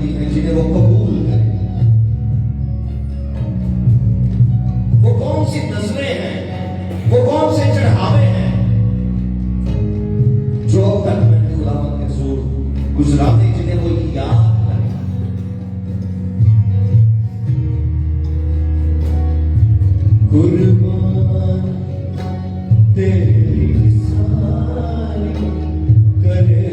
करती हैं जिन्हें वो कबूल करे। वो कौन सी नजरें हैं, वो कौन से चढ़ावे हैं जो तक में खुदावंद के हुजूर गुजराते जिन्हें वो याद करे। कुर्बान तेरी सारी करे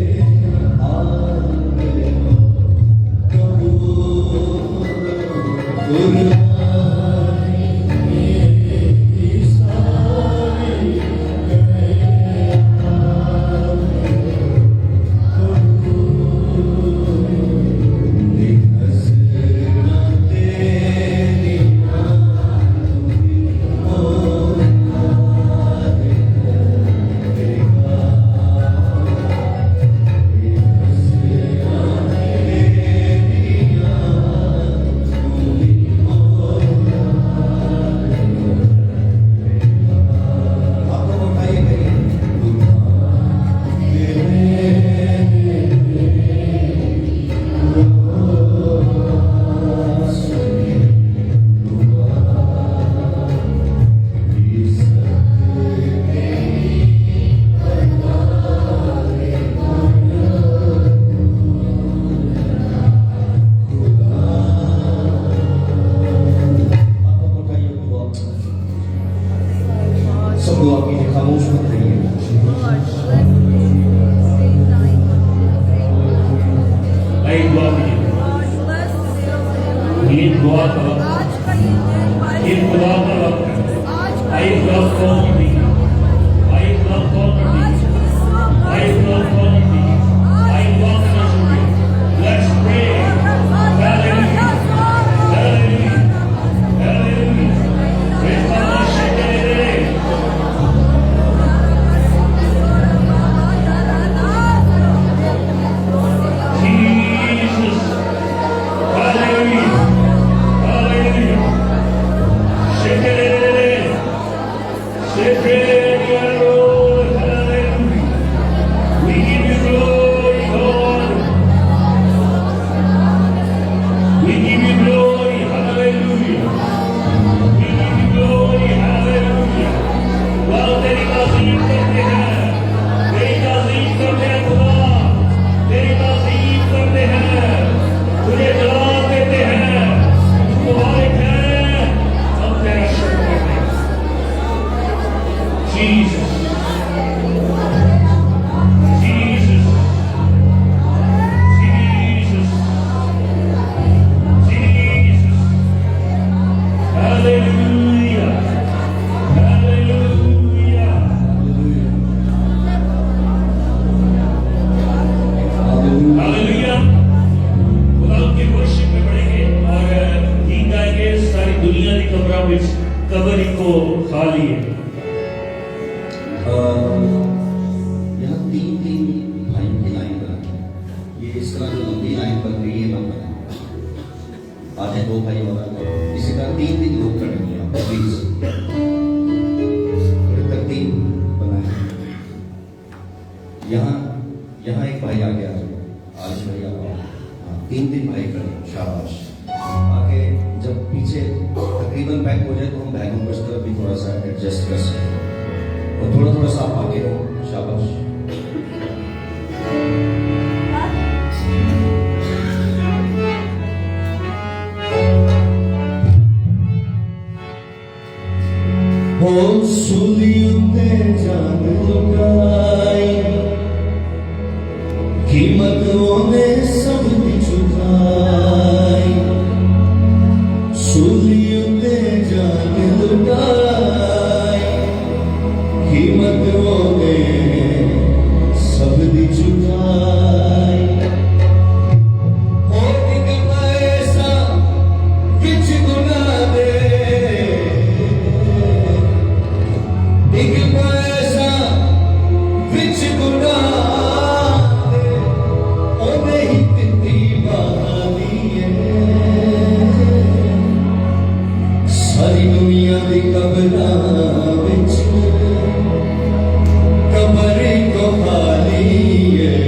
खामोश मत रहिए। एक दुआ कीजिए, ये दुआ का वक्त, ये खुदा का वक्त है। आइए खुदा कौन दी, आइए खुदा कौन दी, आइए खुदा कौन दी, आइए खुदा करना शुरू। Let's pray. Hallelujah. Hallelujah. Hallelujah. Praise the Lord. कब्र को खाली है। यहाँ तीन भाइयों की लाइन बना, ये इस तरह जो लंबी लाइन बन रही है ना बना, आधे दो भाई और इसी तरह तीन लोग करेंगे आप प्लीज। तरतीब बनाए। यहाँ एक भाई आ गया, आज भाई आ गया। हाँ, तीन भाई करें, शाबाश। आगे जब पीछे तकरीबन बैक हो जाए तो हम बैगों को इस तरफ भी थोड़ा सा एडजस्ट कर सकते हैं और थोड़ा सा आप आगे हो, शाबाश। हो सुलियों जान लुटाई, कीमतों ने सब चुकाई। सुलियों ने जान लुटाई, कीमतों ने सब चुकाई। हो एक पैसा किछ गुना दे, एक पैसा विच गुना दे, ओ नहीं तिती बहानी है। सारी दुनिया दी कबरां विच कबर को खाली है।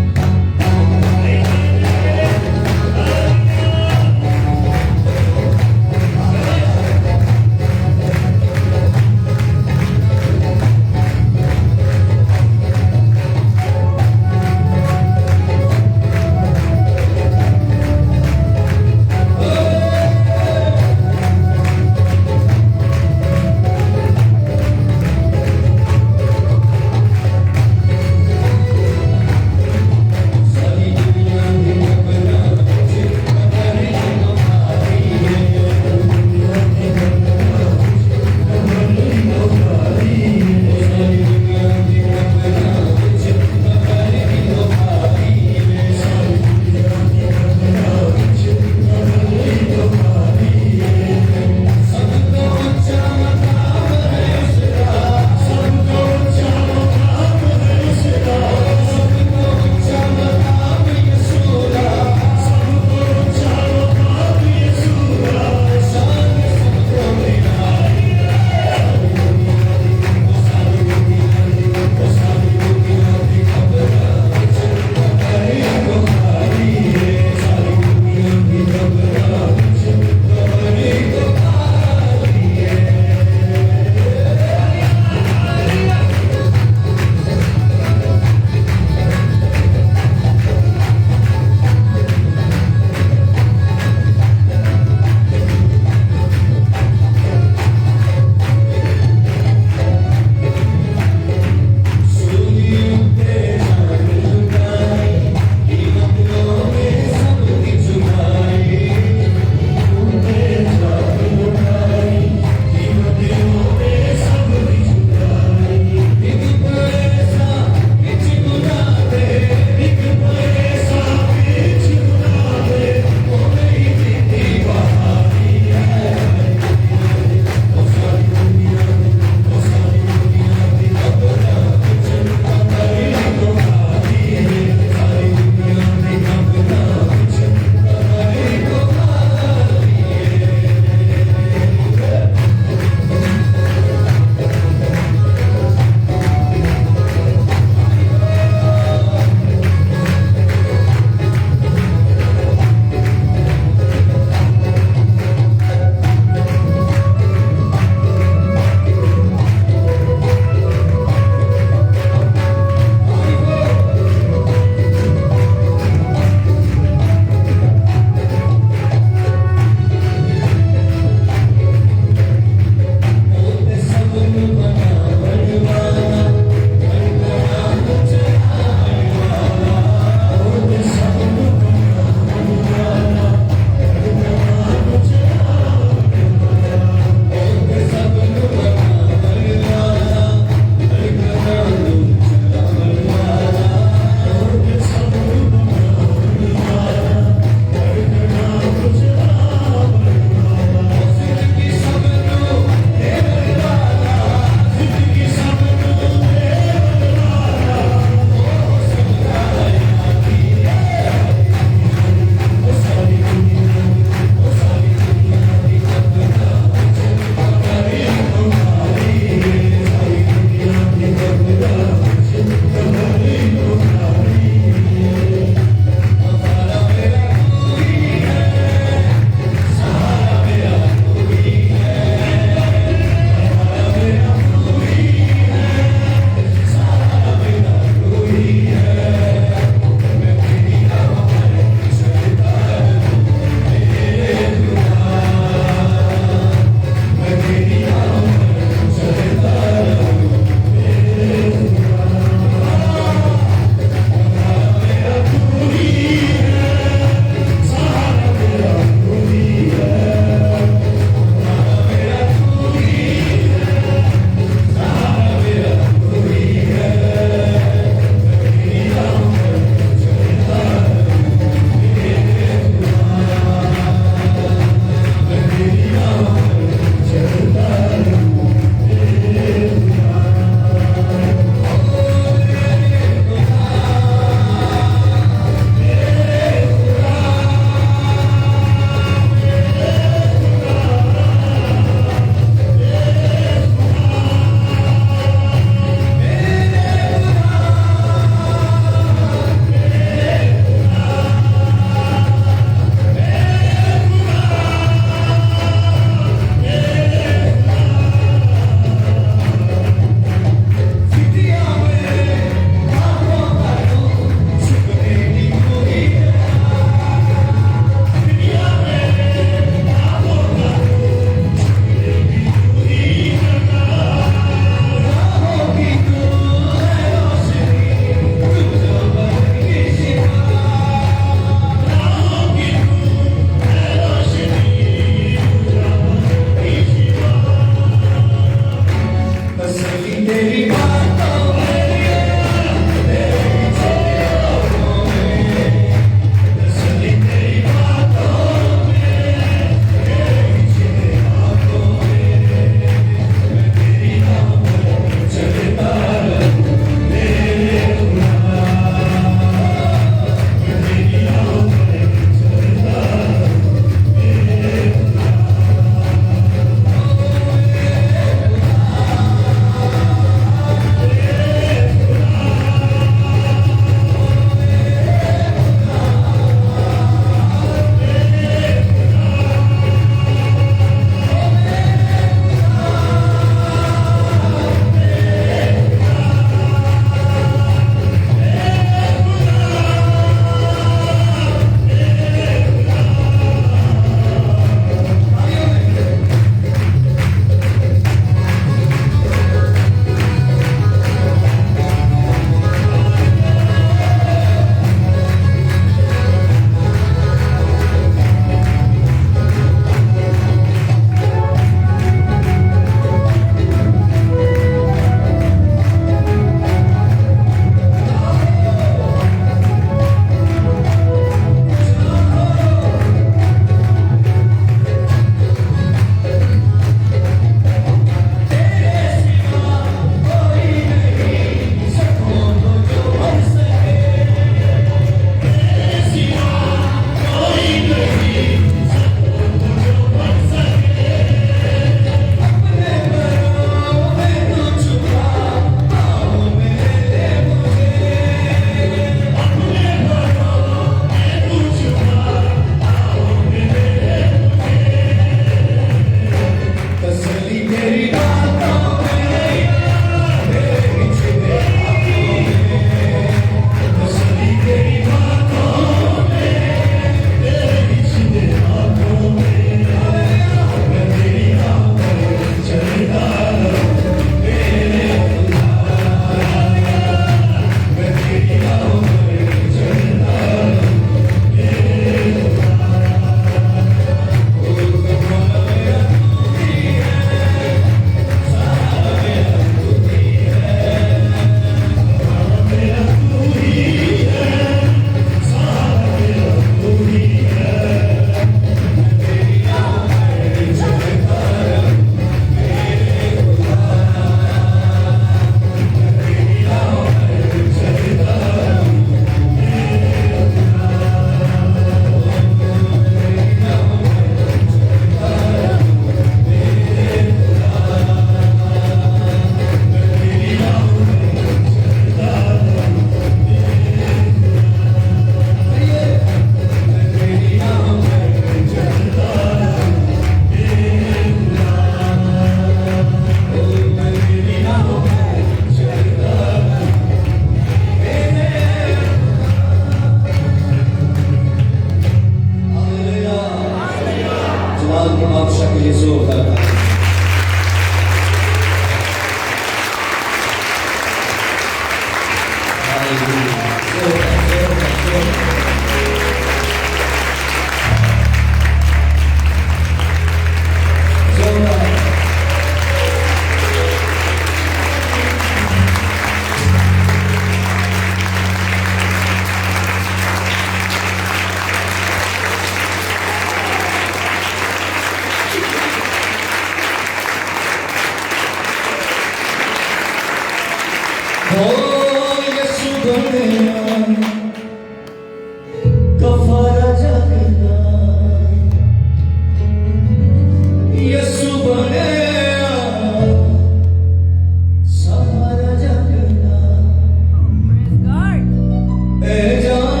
ए जान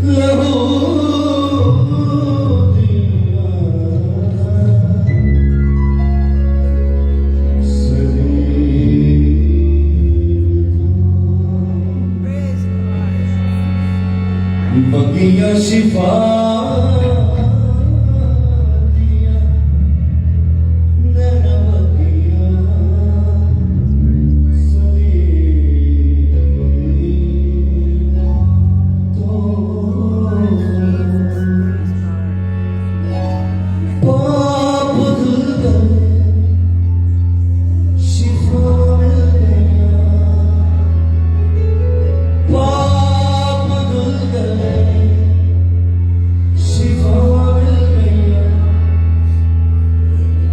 ले लहू बगिया शिफा दिया नैना बगिया सली तो पाप धुल गए शिफा मिल गया पाप धुल गए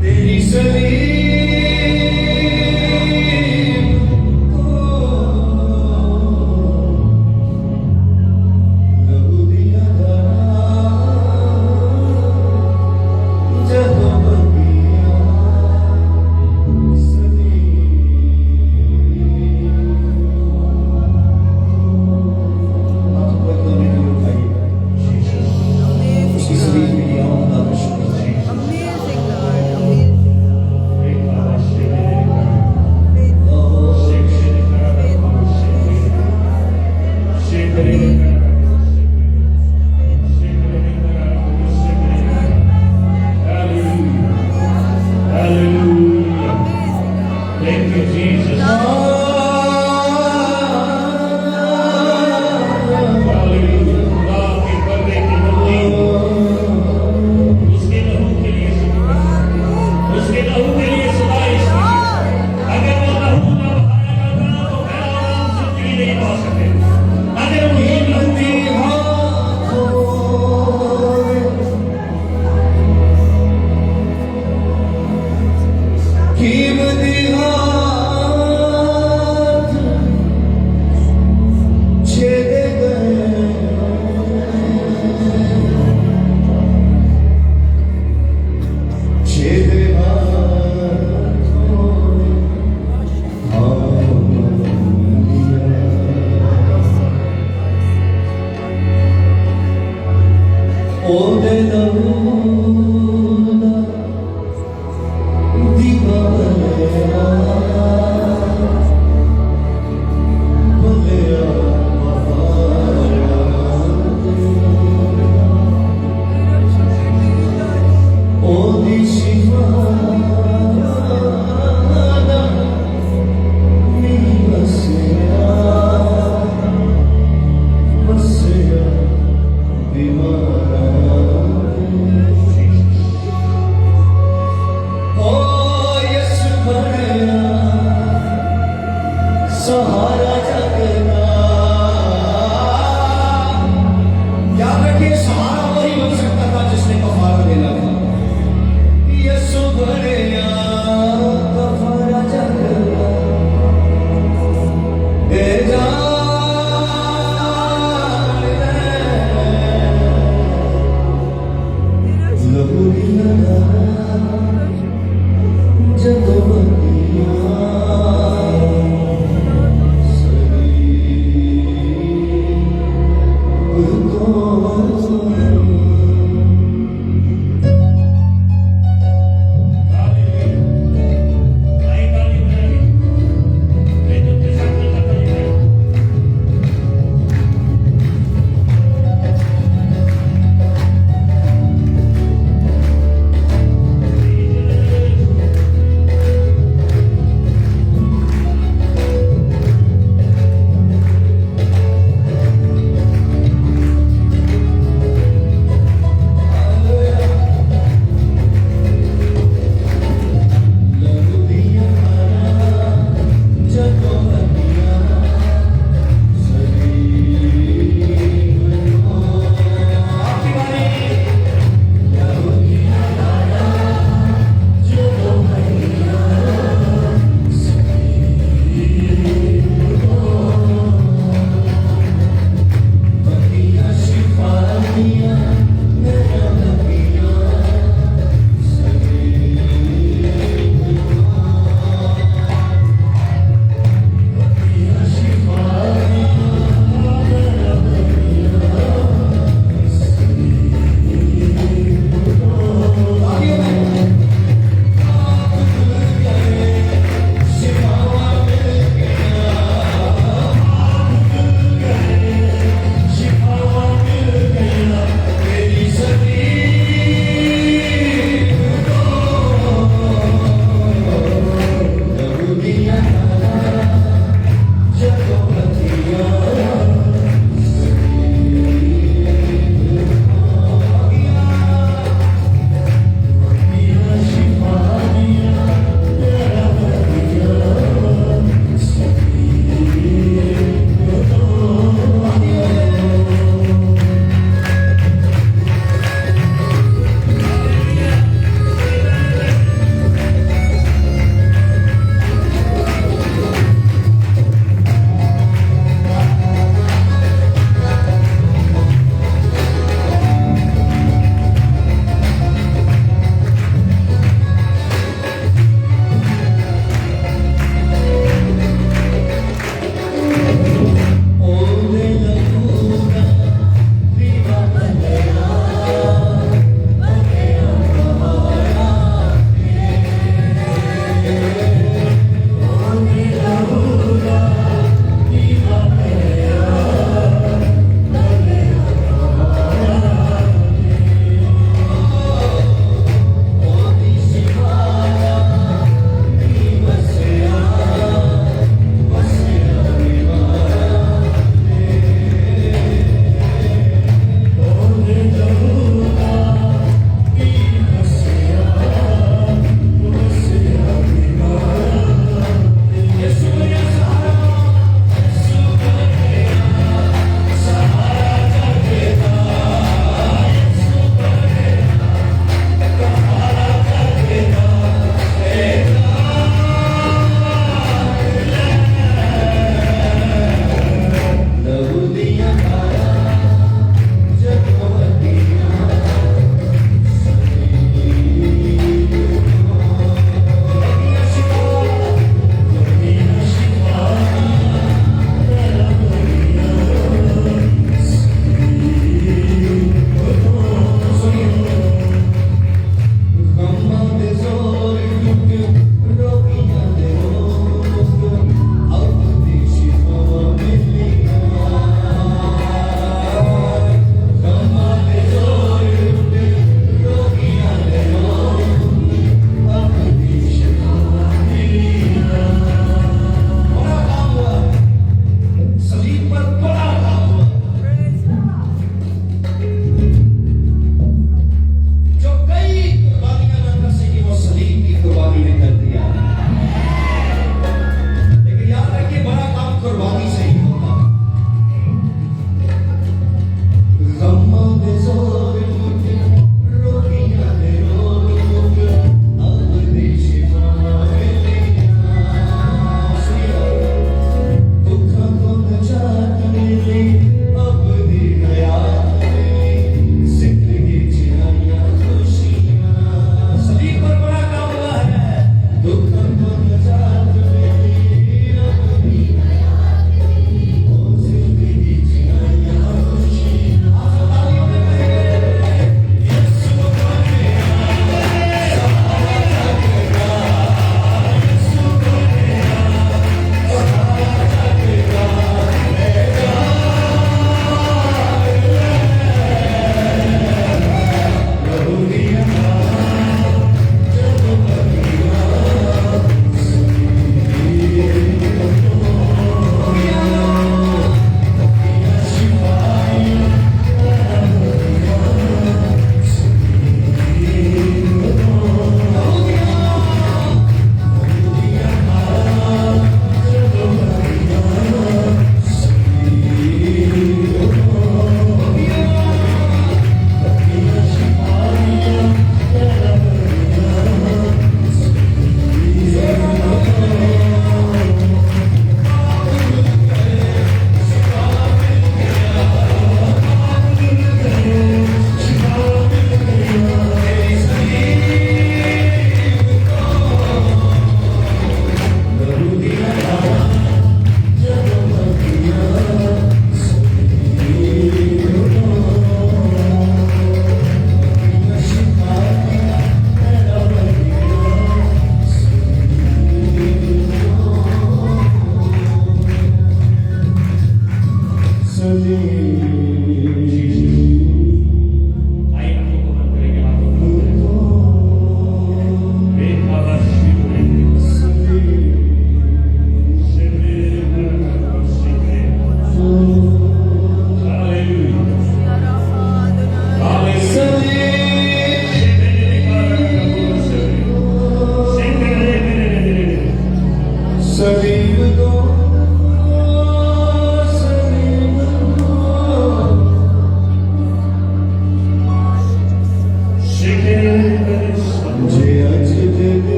तेरी सलीम को लहू दिया जब बगिया उसकी सलीम में लिया खुदा का शुक्र Thank you, Jesus. Hallelujah. खुदा के पर्दे की बंदी उसके लहू के लिए उसके लहू के लिए सदाई अगर वो लहू ना बहाया जाता तो मैं आराम से जी नहीं पा सकते अगर वो ये लहू कीमती हाथ छेदे गए छेदे हाथों ओ दे लहू बीमार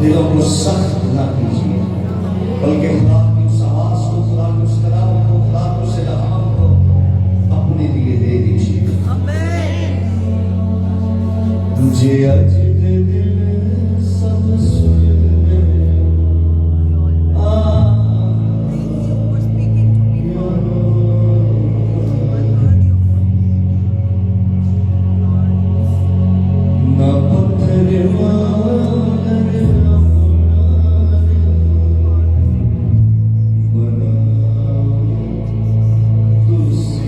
दिलों को सख्त ना कीजिए, बल्कि खुदा की उस आवाज को, खुदा की उस कलाम को, खुदा की उस इल्हाम को अपने लिए दे दीजिए। तुझे अज के दिन सब सुनने ना पत्थर वाले बना तुझसे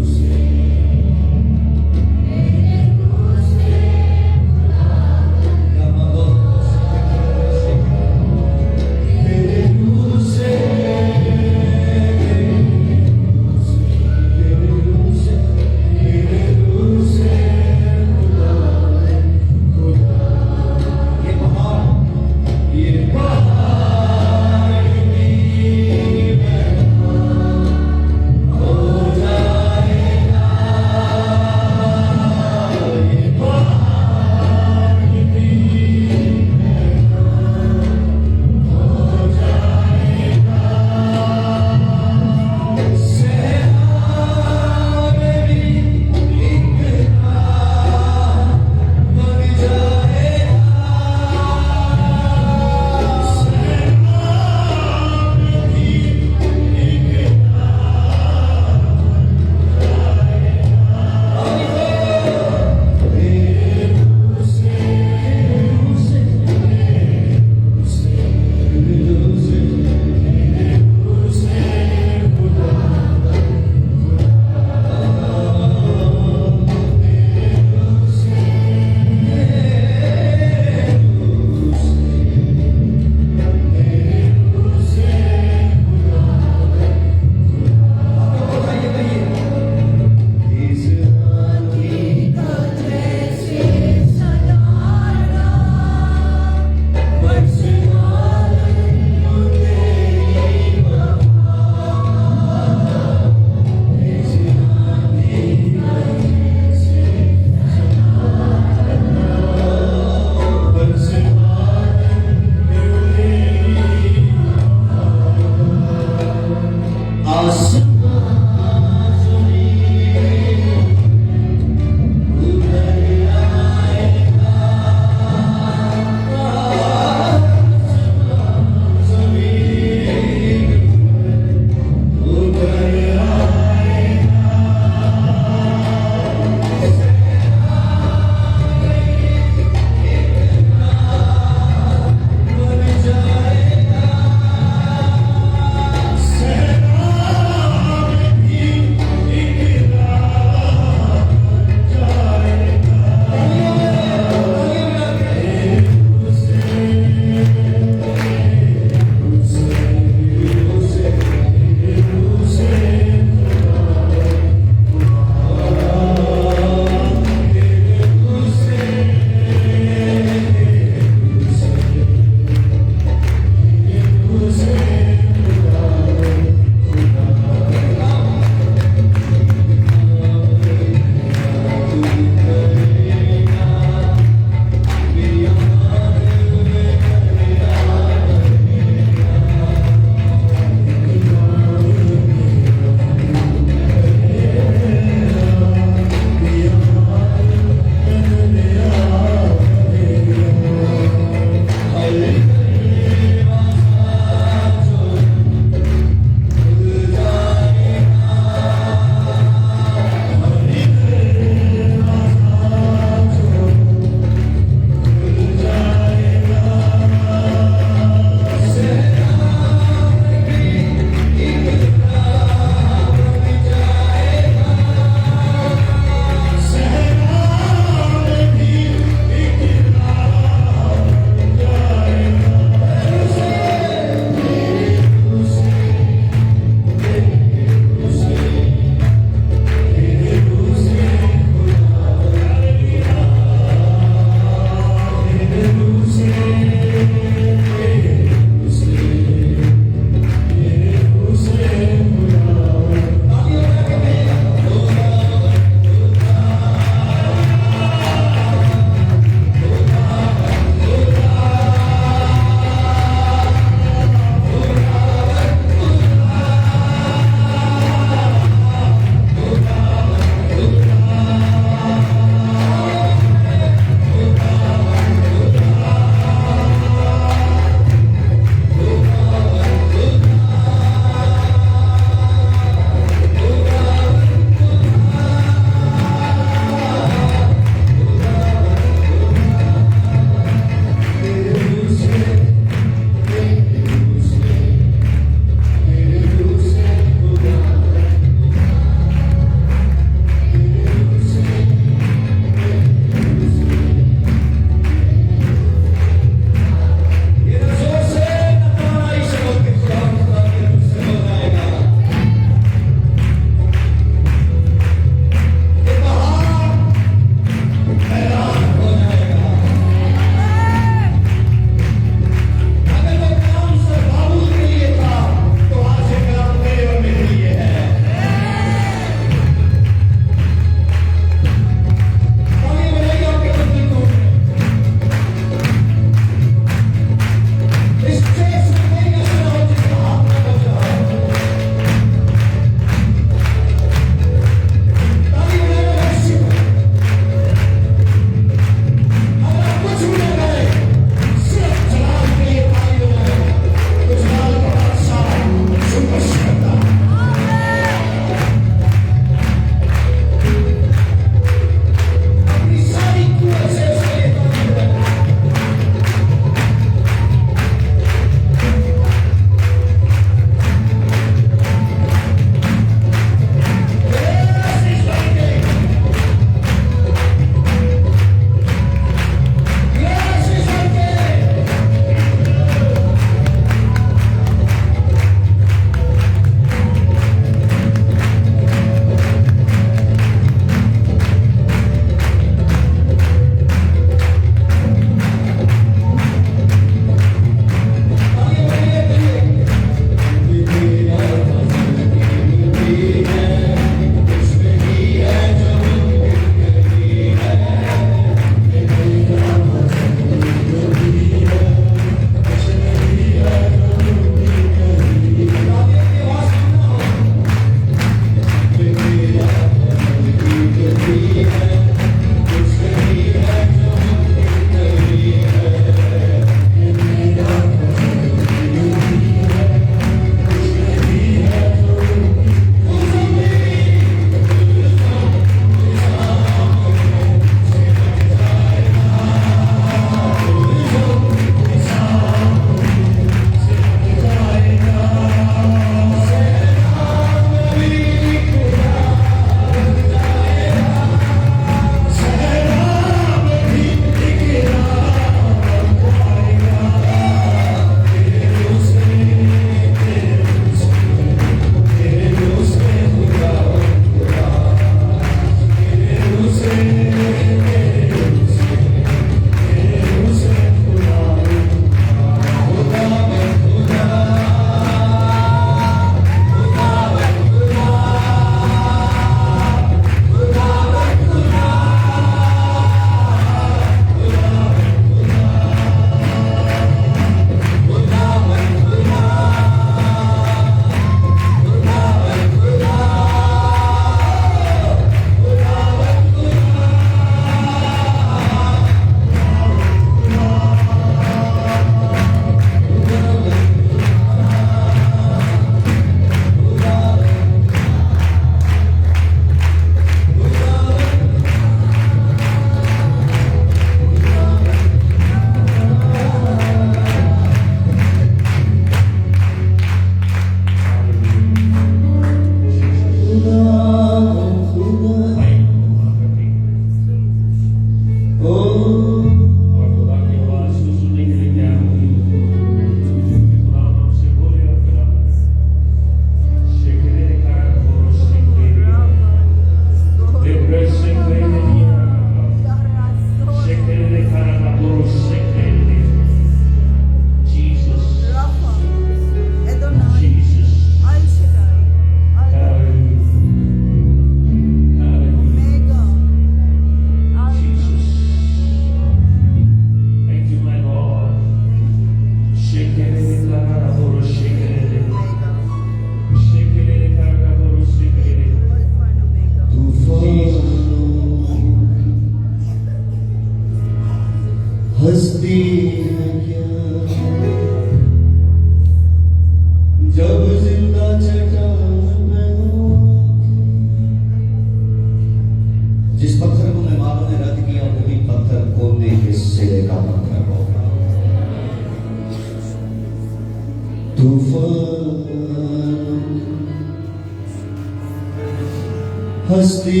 हस्ती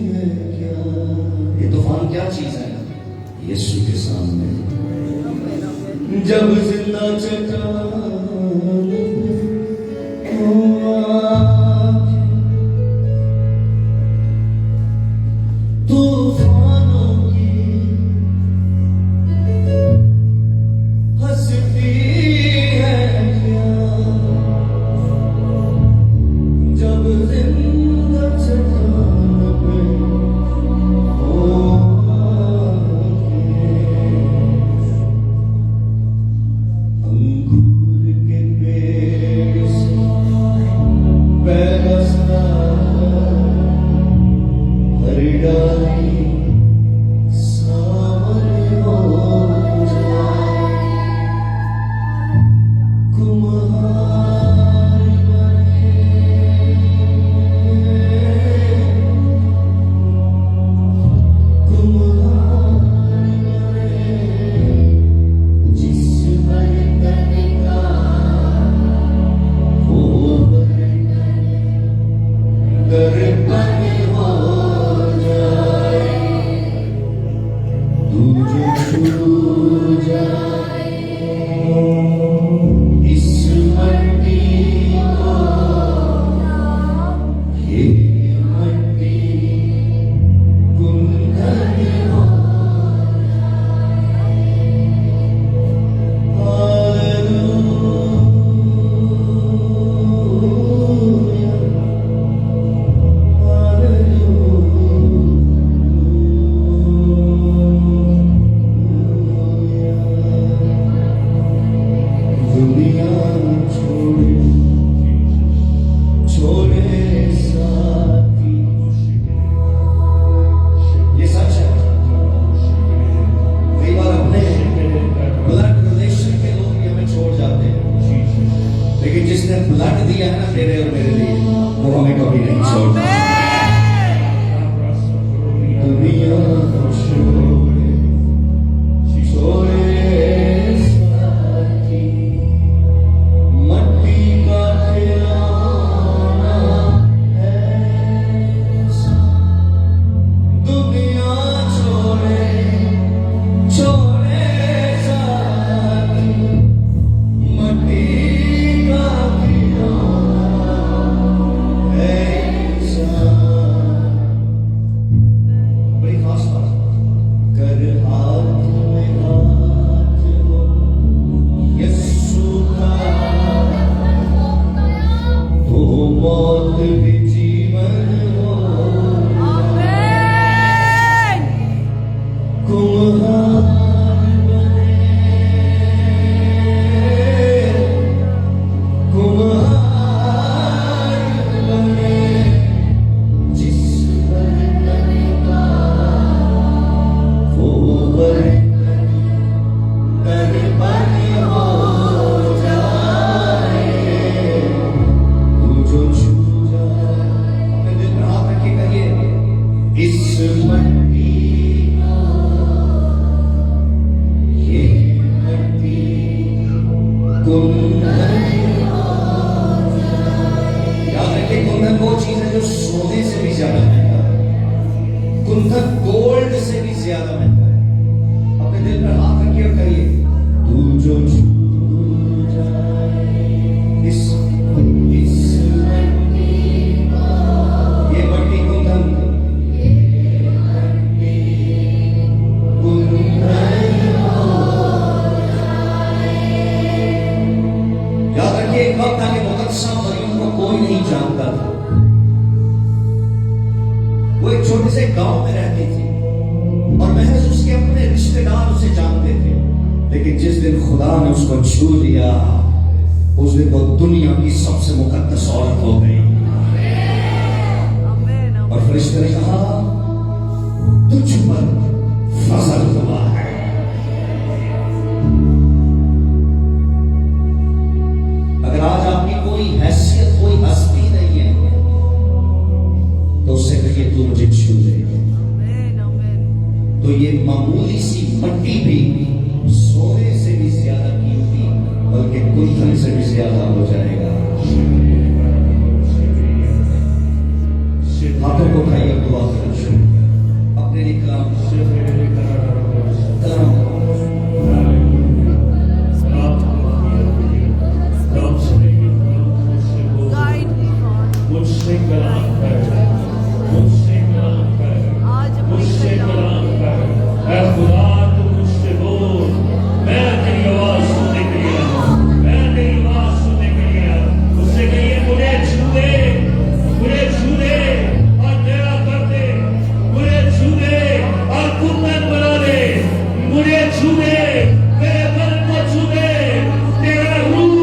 है क्या, ये तूफान क्या चीज है यीशु के सामने। जब जिंदा चट्टान हुआ तूफानों की हंसती है क्या, जब जिंदा चट्टान पे हो अंगूर के पेड़ से पैदा हर डाली सावन हो जाए, कुम्हार बने जिस बर्तन का वो दर्पण हो जाए, तू जो छू जाए इस मट्टी को, ये मट्टी कुंदन हो दुनिया छोड़े छोड़े साथी, ये सच है। कई बार अपने ब्लड रिलेशन के लोग भी हमें छोड़ जाते हैं, लेकिन जिसने ब्लड दिया है ना तेरे और मेरे लिए, वो हमें कभी नहीं छोड़ता। दुनिया छोड़े छोड़े साथी, मट्टी का खिलौना ऐसा, दुनिया छोड़े छोड़े साथी, मट्टी का खिलौना ऐसा। बड़ी खास बात, कर हाथ में हाथ हो यीशु का, तो मौत भी जीवन हो। कुम्हार बने कुम्हार बने जिस बर्तन का वो बर्तन दर्पण हो जाए, तू जो छू जाए, अपने दिल में हाथ रख के कहिए इस मट्टी को, ये मट्टी कुंदन हो जाए। याद रखिए कुंदन वो चीज है जो सोने से भी ज्यादा महंगा है, कुंदन गोल्ड से भी ज्यादा महंगा है। अपने दिल पर हाथ रखिए और कहिए तू जो छू जाए इस मट्टी को, ये मट्टी कुंदन याद रखिए एक वक्त आगे मुकद्दसा मरियम को कोई नहीं जानता था। वो एक छोटे से गांव में रहती थी और महज उसके अपने रिश्तेदार उसे जानते थे, लेकिन जिस दिन खुदा ने उसको छू लिया उस दिन वो दुनिया की सबसे मुकद्दस औरत हो गई। और फरिश्ते ने कहा तुझ पर फजल हुआ है। अगर आज आपकी कोई हैसियत कोई हस्ती नहीं है तो उससे कहिए तू मुझे छू ले, तो ये मामूली सी मट्टी भी सोने से भी ज्यादा कीमती बल्कि कुंदन से भी ज्यादा हो जाएगा। उठाइए और दुआ करना शुरू किया। अपने लिए कलाम मुझसे कलाम कर, मुझसे कलाम कर, मुझसे कलाम कर। ऐ खुदा तू मुझसे बोल, मैं तेरी आवाज सुनने के लिए हूँ, मैं तेरी आवाज सुनने के लिए हूँ। मुझसे कहिए मुझे छू दे और तेरा कर दे, मुझे छू दे और कुंदन बना दे, मुझे छू दे, मेरे मन को छू दे, तेरा रूह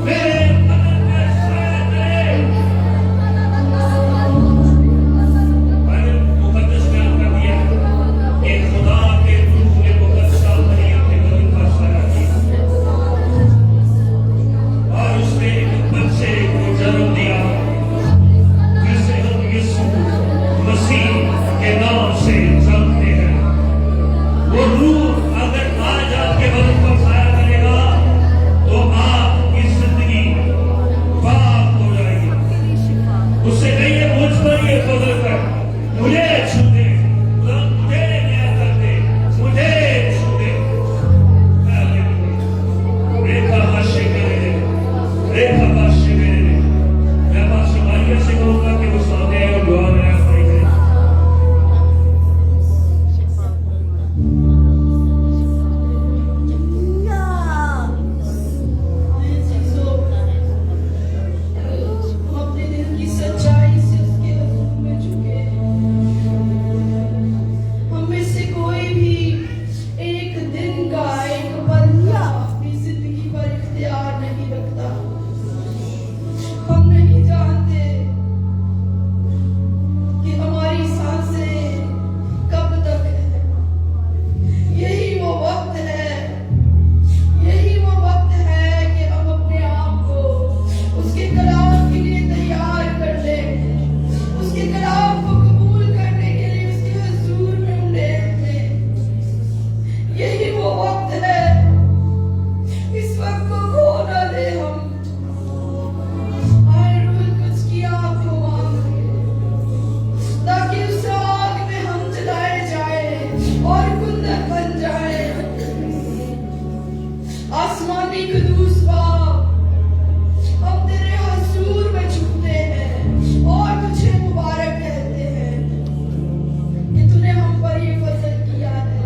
मेरे बदन में छाया करे। मैंने मुकद्दस बयान कर दिया कि खुदा के रूह ने मुकद्दस मरियम के बदन पर छाया किया और उसने एक बच्चे को जन्म दिया जिसे हम यीशु मसीह के नाम से जानते हैं। वो रूह अगर आज आपके बदन पर छाया करेगा तो आपकी जिंदगी पाक हो जाएगी। उससे कहिए मुझ पर ये फजल कर, मुझे छू दे, मुझे नया कर दे, मुझे छू दे। रेखा भाष्य मेरे, रेखा भाष्य मेरे। मैं भाष्य मारिया से कहूँगा कि वो सामने आए और दुआ में आप पढ़ेंगे। हम अपने दिल की सच्चाई से उसके हुजूर में झुके। हम में से कोई भी एक दिन का एक पल का अपनी जिंदगी पर इख्तियार नहीं रखता। हम नहीं जानते कि हमारी सांसें कब तक है। यही वो वक्त है, यही वो वक्त है कि हम अपने आप को उसके कलाम के लिए तैयार कर लें, उसके कलाम को कबूल करने के लिए उसके हुजूर में उन्हें। यही वो वक्त है, इस वक्त को खो न दे हम। आए रूह कुछ की आग को मांगे ताकि उस आग में हम जलाए जाए और कुंदन बन जाए। आसमानी कुदूस बाप, हम तेरे हुजूर में झुकते हैं और तुझे मुबारक कहते हैं कि तूने हम पर ये फजल किया है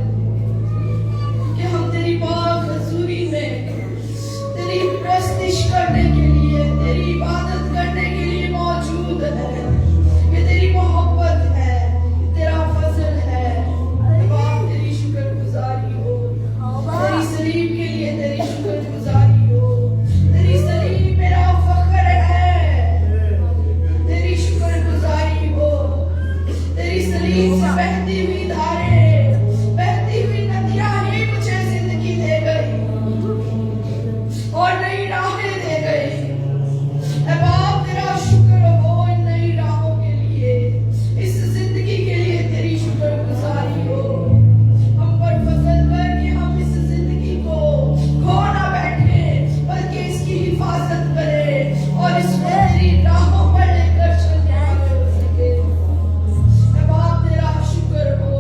कि हम तेरी पाक हजूरी में तेरी प्रस्तिश करने के लिए, तेरी इबादत करने के लिए मौजूद है। ये तेरी मोहब्बत है, ये तेरा फजल है। बाप तेरी शुक्रगुजारी हो, तेरी सलीब के लिए तेरी शुक्रगुजारी हो। तेरी सलीब मेरा फख्र है, तेरी शुक्रगुजारी हो। तेरी सलीब से बहती हुई धारें, बहती हुई नदियां ही मुझे जिंदगी दे गई और नई राहें दे गई। ऐ बाप तेरा शुक्र हो इन नई राहों के लिए, इस जिंदगी के लिए तेरी शुक्रगुजारी हो। हम पर फजल कर कि हम इस जिंदगी को खो ना बैठे बल्कि इसकी हिफाजत करें और इसको तेरी राहों पर लेकर चलने वाले हो सके। ऐ बाप तेरा शुक्र हो।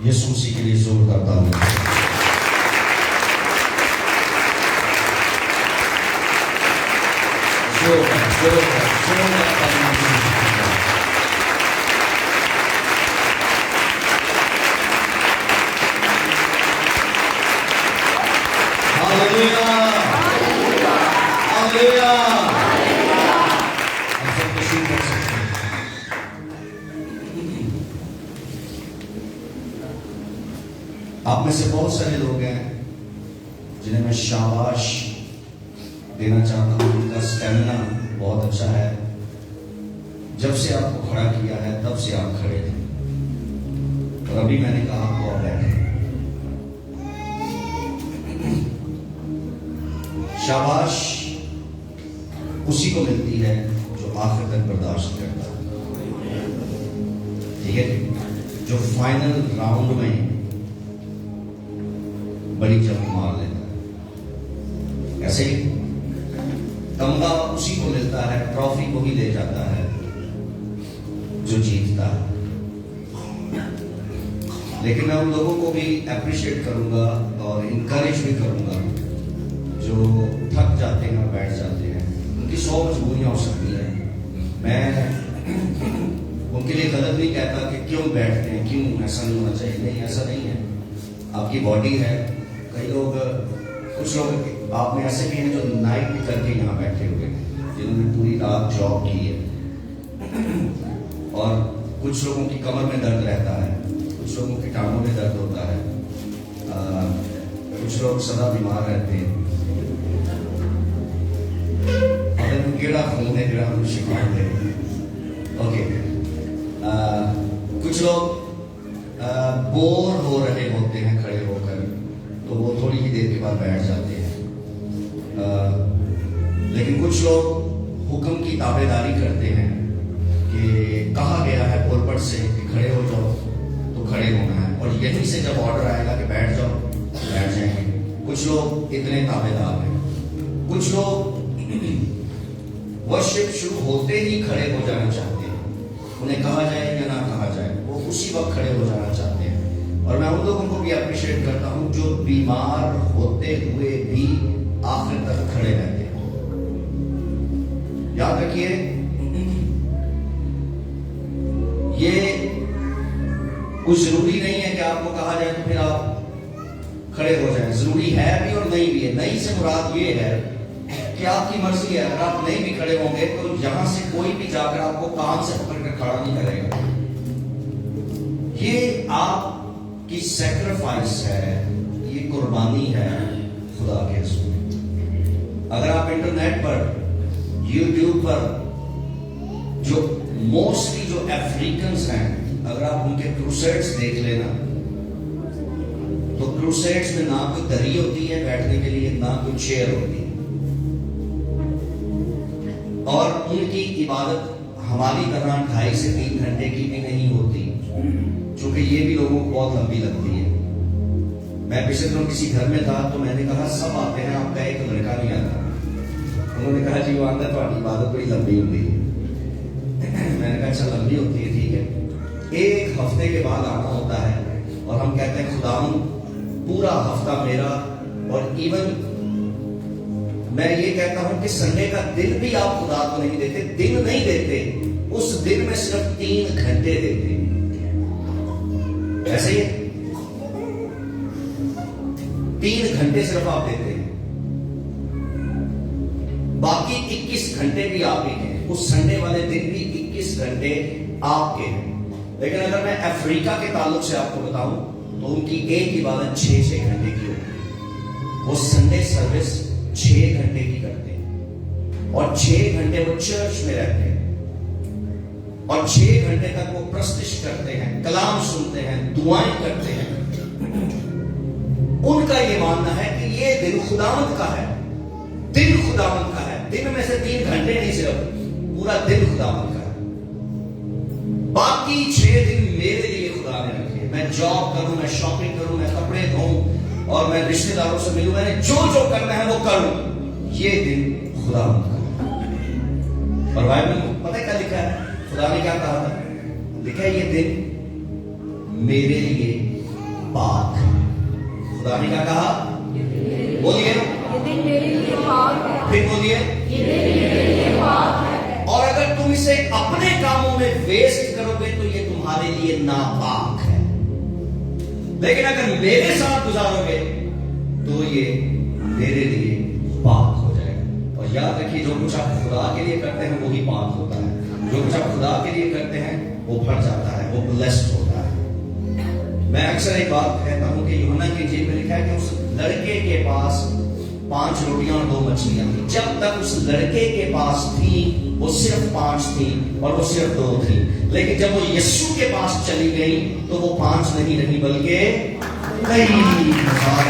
यीशु मसीह के लिए जोरदार ताली। आप में से बहुत सारे लोग हैं जिन्हें मैं शाबाश देना चाहता हूं। उनका स्टैमिना बहुत अच्छा है। जब से आपको खड़ा किया है तब से आप खड़े थे, और अभी मैंने कहा आपको आप बैठे। शाबाश उसी को मिलती है जो आखिर तक बर्दाश्त करता है, ठीक है, जो फाइनल राउंड में बड़ी जंप मार लेता है। ऐसे ही तमगा उसी को मिलता है, ट्रॉफी को ही ले जाता है जो जीतता है। लेकिन मैं उन लोगों को भी अप्रिशिएट करूंगा और इनकरेज भी करूंगा जो थक जाते हैं और बैठ जाते हैं। उनकी 100 मजबूरियां हो सकती है। मैं उनके लिए गलत नहीं कहता कि क्यों बैठते हैं, क्यों ऐसा नहीं होना चाहिए। नहीं, ऐसा नहीं है। आपकी बॉडी है। कई लोग, कुछ लोग आप में ऐसे भी हैं जो नाइट करके यहाँ बैठे हुए हैं, जिन्होंने पूरी रात जॉब की है। और कुछ लोगों की कमर में दर्द रहता है, कुछ लोगों की टांगों में दर्द होता है, कुछ लोग सदा बीमार रहते हैं। अगर केड़ा खून है जरा हम शिकायत है। ओके, कुछ लोग बोर हो रहे होते हैं खड़े होकर, तो वो थोड़ी ही देर के बाद बैठ जाते हैं। लेकिन कुछ लोग हुक्म की ताबेदारी करते हैं कि कहा गया है पुलपट से कि खड़े हो जाओ तो खड़े होना है, और यहीं से जब ऑर्डर आएगा कि बैठ जाओ बैठ जाएंगे। कुछ लोग इतने ताबेदार हैं। कुछ लोग वर्शिप शुरू होते ही खड़े हो जाना चाहते हैं। उन्हें कहा जाए या ना कहा जाए, वो उसी वक्त खड़े हो जाना चाहते हैं। और मैं उन लोगों को भी अप्रिशिएट करता हूं जो बीमार होते हुए भी आखिर तक खड़े रहते हैं। याद रखिए, ये कुछ जरूरी नहीं है कि आपको कहा जाए तो फिर आप खड़े हो जाएं। जरूरी है भी और नहीं भी है। नहीं से मुराद ये है कि आपकी मर्जी है। अगर आप नहीं भी खड़े होंगे तो यहां से कोई भी जाकर आपको कान से पकड़ कर खड़ा नहीं करेगा। ये आपकी सैक्रिफाइस है, ये कुर्बानी है खुदा के रसूल। अगर आप इंटरनेट पर, यूट्यूब पर जो मोस्टली जो अफ्रीकन्स हैं, अगर आप उनके क्रूसेड्स देख लेना, तो क्रूसेड्स में ना कोई दरी होती है बैठने के लिए, ना कोई चेयर होती है। और उनकी इबादत हमारी तरह 2.5 से 3 घंटे की भी नहीं होती, क्योंकि ये भी लोगों को बहुत लंबी लगती है। मैं पिछले दिनों किसी घर में था तो मैंने कहा सब आते हैं, आपका एक लड़का नहीं आता। उन्होंने कहा जी वो आंदा तुम्हारी इबादत बड़ी लंबी होती है। मैंने कहा अच्छा लंबी होती है, ठीक है। 1 हफ्ते के बाद आना होता है और हम कहते हैं खुदा पूरा हफ्ता मेरा। और इवन मैं ये कहता हूं कि संडे का दिन भी आप खुदा को नहीं देते, दिन नहीं देते, उस दिन में सिर्फ 3 घंटे देते। ऐसे ही 3 घंटे सिर्फ आप देते हैं, बाकी 21 घंटे भी आप ही हैं। उस संडे वाले दिन भी 21 घंटे आपके हैं। लेकिन अगर मैं अफ्रीका के ताल्लुक से आपको बताऊं तो उनकी एक इबादत 6 घंटे की होती है। वो संडे सर्विस 6 घंटे की करते हैं और 6 घंटे वो चर्च में रहते हैं और 6 घंटे तक वो प्रस्तिश करते हैं, कलाम सुनते हैं, दुआएं करते हैं। उनका ये मानना है कि ये दिन खुदावंत का है, दिन खुदावंत का है। दिन में से 3 घंटे नहीं, सिर्फ पूरा दिन खुदावंत का है। बाकी 6 दिन मेरे लिए खुदा ने रखे। मैं जॉब करूं, मैं शॉपिंग करूं, मैं कपड़े धोऊं और मैं रिश्तेदारों से मिलूं, मैंने जो जो करना है वो करूं। ये दिन खुदावंत का है। और बाइबल में पता है क्या लिखा है? खुदा ने क्या कहा था? लिखा है ये दिन मेरे लिए पाक है। खुदा ने क्या कहा? बोलिए, ये दिन मेरे लिए पाक है। फिर बोलिए, ये दिन मेरे लिए पाक है। और अगर तुम इसे अपने कामों में वेस्ट करोगे तो ये तुम्हारे लिए नापाक है, लेकिन अगर मेरे साथ गुजारोगे तो ये मेरे लिए पाक हो जाएगा। और याद रखिए, जो कुछ आप खुदा के लिए करते हैं वो ही पाक होता है। जो कुछ आप खुदा के लिए करते हैं वो भर जाता है, वो ब्लेस्ड होता है। मैं अक्सर एक बात कहता हूं कि यूहन्ना की इंजील में लिखा है कि उस लड़के के पास 5 रोटियां और 2 मछलियां थी। जब तक उस लड़के के पास थी वो सिर्फ 5 थी और वो सिर्फ 2 थी, लेकिन जब वो यीशु के पास चली गई तो वो 5 नहीं रही बल्कि कई हजार।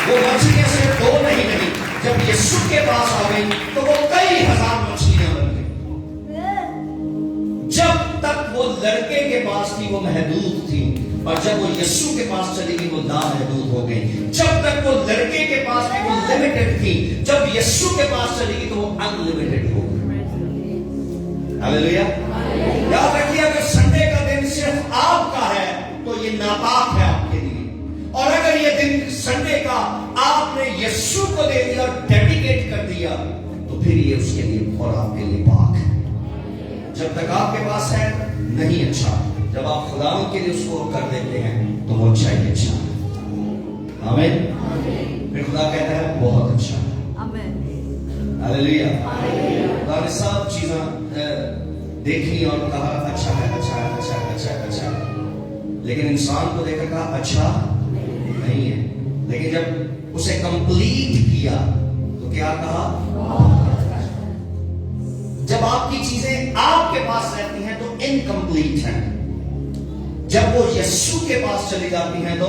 वो मछलियां सिर्फ 2 नहीं रही, जब यीशु के पास आ गई तो वो कई हजार मछलियां बन गई। जब तक वो लड़के के पास थी वो महदूद थी, और जब वो यीशु के पास चली गई वो नामहदूद हो गई। जब तक वो लड़के के पास थी वो लिमिटेड थी, जब यीशु के पास चली गई तो वो अनलिमिटेड हो गई। हालेलुया। याद रखिए, अगर संडे का दिन सिर्फ आपका है तो ये नापाक है आपके लिए, और अगर ये दिन संडे का आपने यीशु को दे दिया और डेडिकेट कर दिया तो फिर ये उसके लिए और आपके लिए पाक है। जब तक आपके पास है नहीं अच्छा, जब आप खुदा के लिए उसको कर देते हैं तो वो अच्छा ही अच्छा है। आमीन। फिर खुदा कहता है बहुत अच्छा। हालेलुया। खुदा ने सब चीजें देखी और कहा अच्छा है, अच्छा है, अच्छा है, अच्छा है, अच्छा है। लेकिन इंसान को देखकर कहा अच्छा नहीं है। लेकिन जब उसे कंप्लीट किया तो क्या कहा? जब आपकी चीजें आपके पास रहती हैं तो इनकम्प्लीट हैं, जब वो यीशु के पास चली जाती हैं तो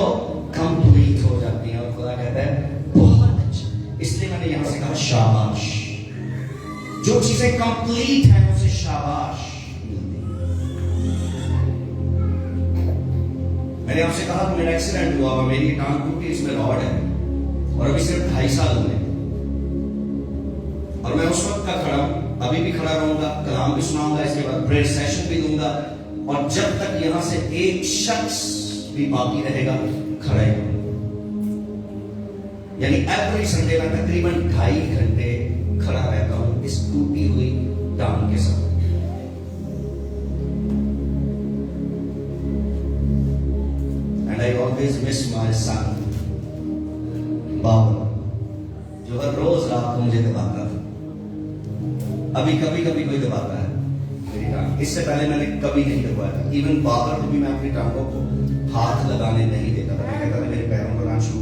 कंप्लीट हो जाती हैं। और खुदा कहता है बहुत अच्छा। इसलिए मैंने यहां से कहा शाबाश। जो चीजें कंप्लीट हैं उसे शाबाश मिलती है। मैंने आपसे कहा कि मेरा एक्सीडेंट हुआ और मेरी टांग टूटी, इसमें रॉड है और अभी सिर्फ 2.5 साल हुए, और मैं उस वक्त का खड़ा हूं, अभी भी खड़ा रहूंगा, कलाम भी सुनाऊंगा, इसके बाद प्रेयर सेशन भी दूंगा, और जब तक यहां से एक शख्स भी बाकी रहेगा खड़ा ही रहूंगा। यानी एवरी संडे में तकरीबन 2.5 घंटे खड़ा रहता हूं इस टूटी हुई टांग के साथ। And I always miss my son Baba, जो हर रोज रात को मुझे दबाता था। अभी कभी कभी कोई दबाता है मेरी टांग, इससे पहले मैंने कभी नहीं दबाया था। इवन बाबर को भी मैं अपनी टांगों को हाथ लगाने नहीं देता था। मैं कहता था मेरे पैरों को ना छू,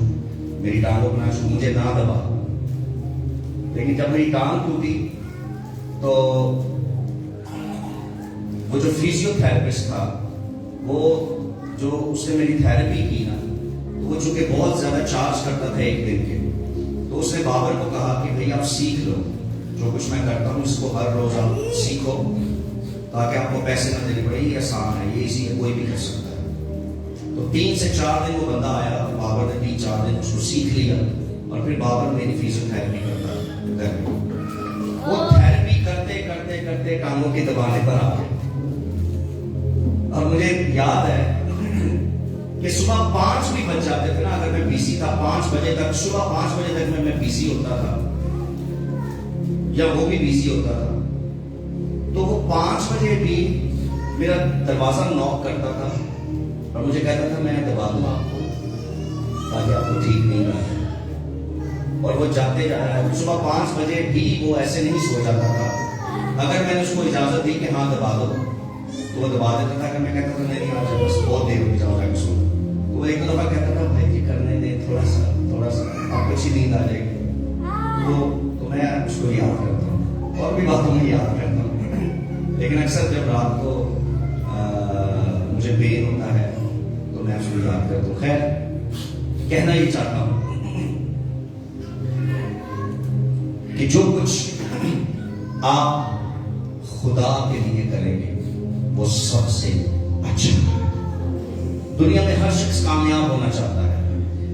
मेरी टांगों को ना छू, मुझे ना दबा। लेकिन जब मेरी टांग टूटी तो वो जो फिजियोथेरेपिस्ट था, वो जो उसने मेरी थेरेपी की ना, तो वो चूंकि बहुत ज्यादा चार्ज करता था एक दिन के, तो उसने बाबर को कहा कि भाई आप सीख लो, जो कुछ मैं करता हूं इसको हर रोज आप सीखो, ताकि आपको पैसे ना देने पड़े। ये आसान है, ये इसी कोई भी कर सकता है। तो 3 से 4 दिन वो बंदा आया, बाबर ने 3-4 दिन उसको सीख लिया, और फिर बाबर मेरी फिजियोथेरेपी करता है। वो थेरेपी करते करते करते टांगों के दबाने पर आ गए। और मुझे याद है कि सुबह 5 भी बज जाते थे ना, अगर मैं बिजी था 5 बजे तक, सुबह 5 बजे तक मैं बिजी होता था या वो भी बिजी होता था, तो वो 5 बजे भी मेरा दरवाजा नॉक करता था और मुझे कहता था मैं दबा दूंगा आपको ताकि आपको ठीक नहीं लगे। और वो जाते जा रहा है। सुबह 5 बजे भी वो ऐसे नहीं सो जाता था। अगर मैंने उसको इजाजत दी कि हाँ दबा दो तो वो दबा देता था। कि मैं कहता था नहीं आज बस बहुत देर हो जाओ सो, तो वो एक दफा कहता था भाई जी करने दे थोड़ा सा आपको अच्छी नींद आ जाएगी। तो मैं उसको याद करता हूँ और भी बातों में याद करता हूँ, लेकिन अक्सर जब रात को मुझे पेन होता है तो मैं उसको याद करता हूँ। खैर कहना ये चाहता हूँ कि जो कुछ आप खुदा के लिए करेंगे वो सबसे अच्छा है। दुनिया में हर शख्स कामयाब होना चाहता है,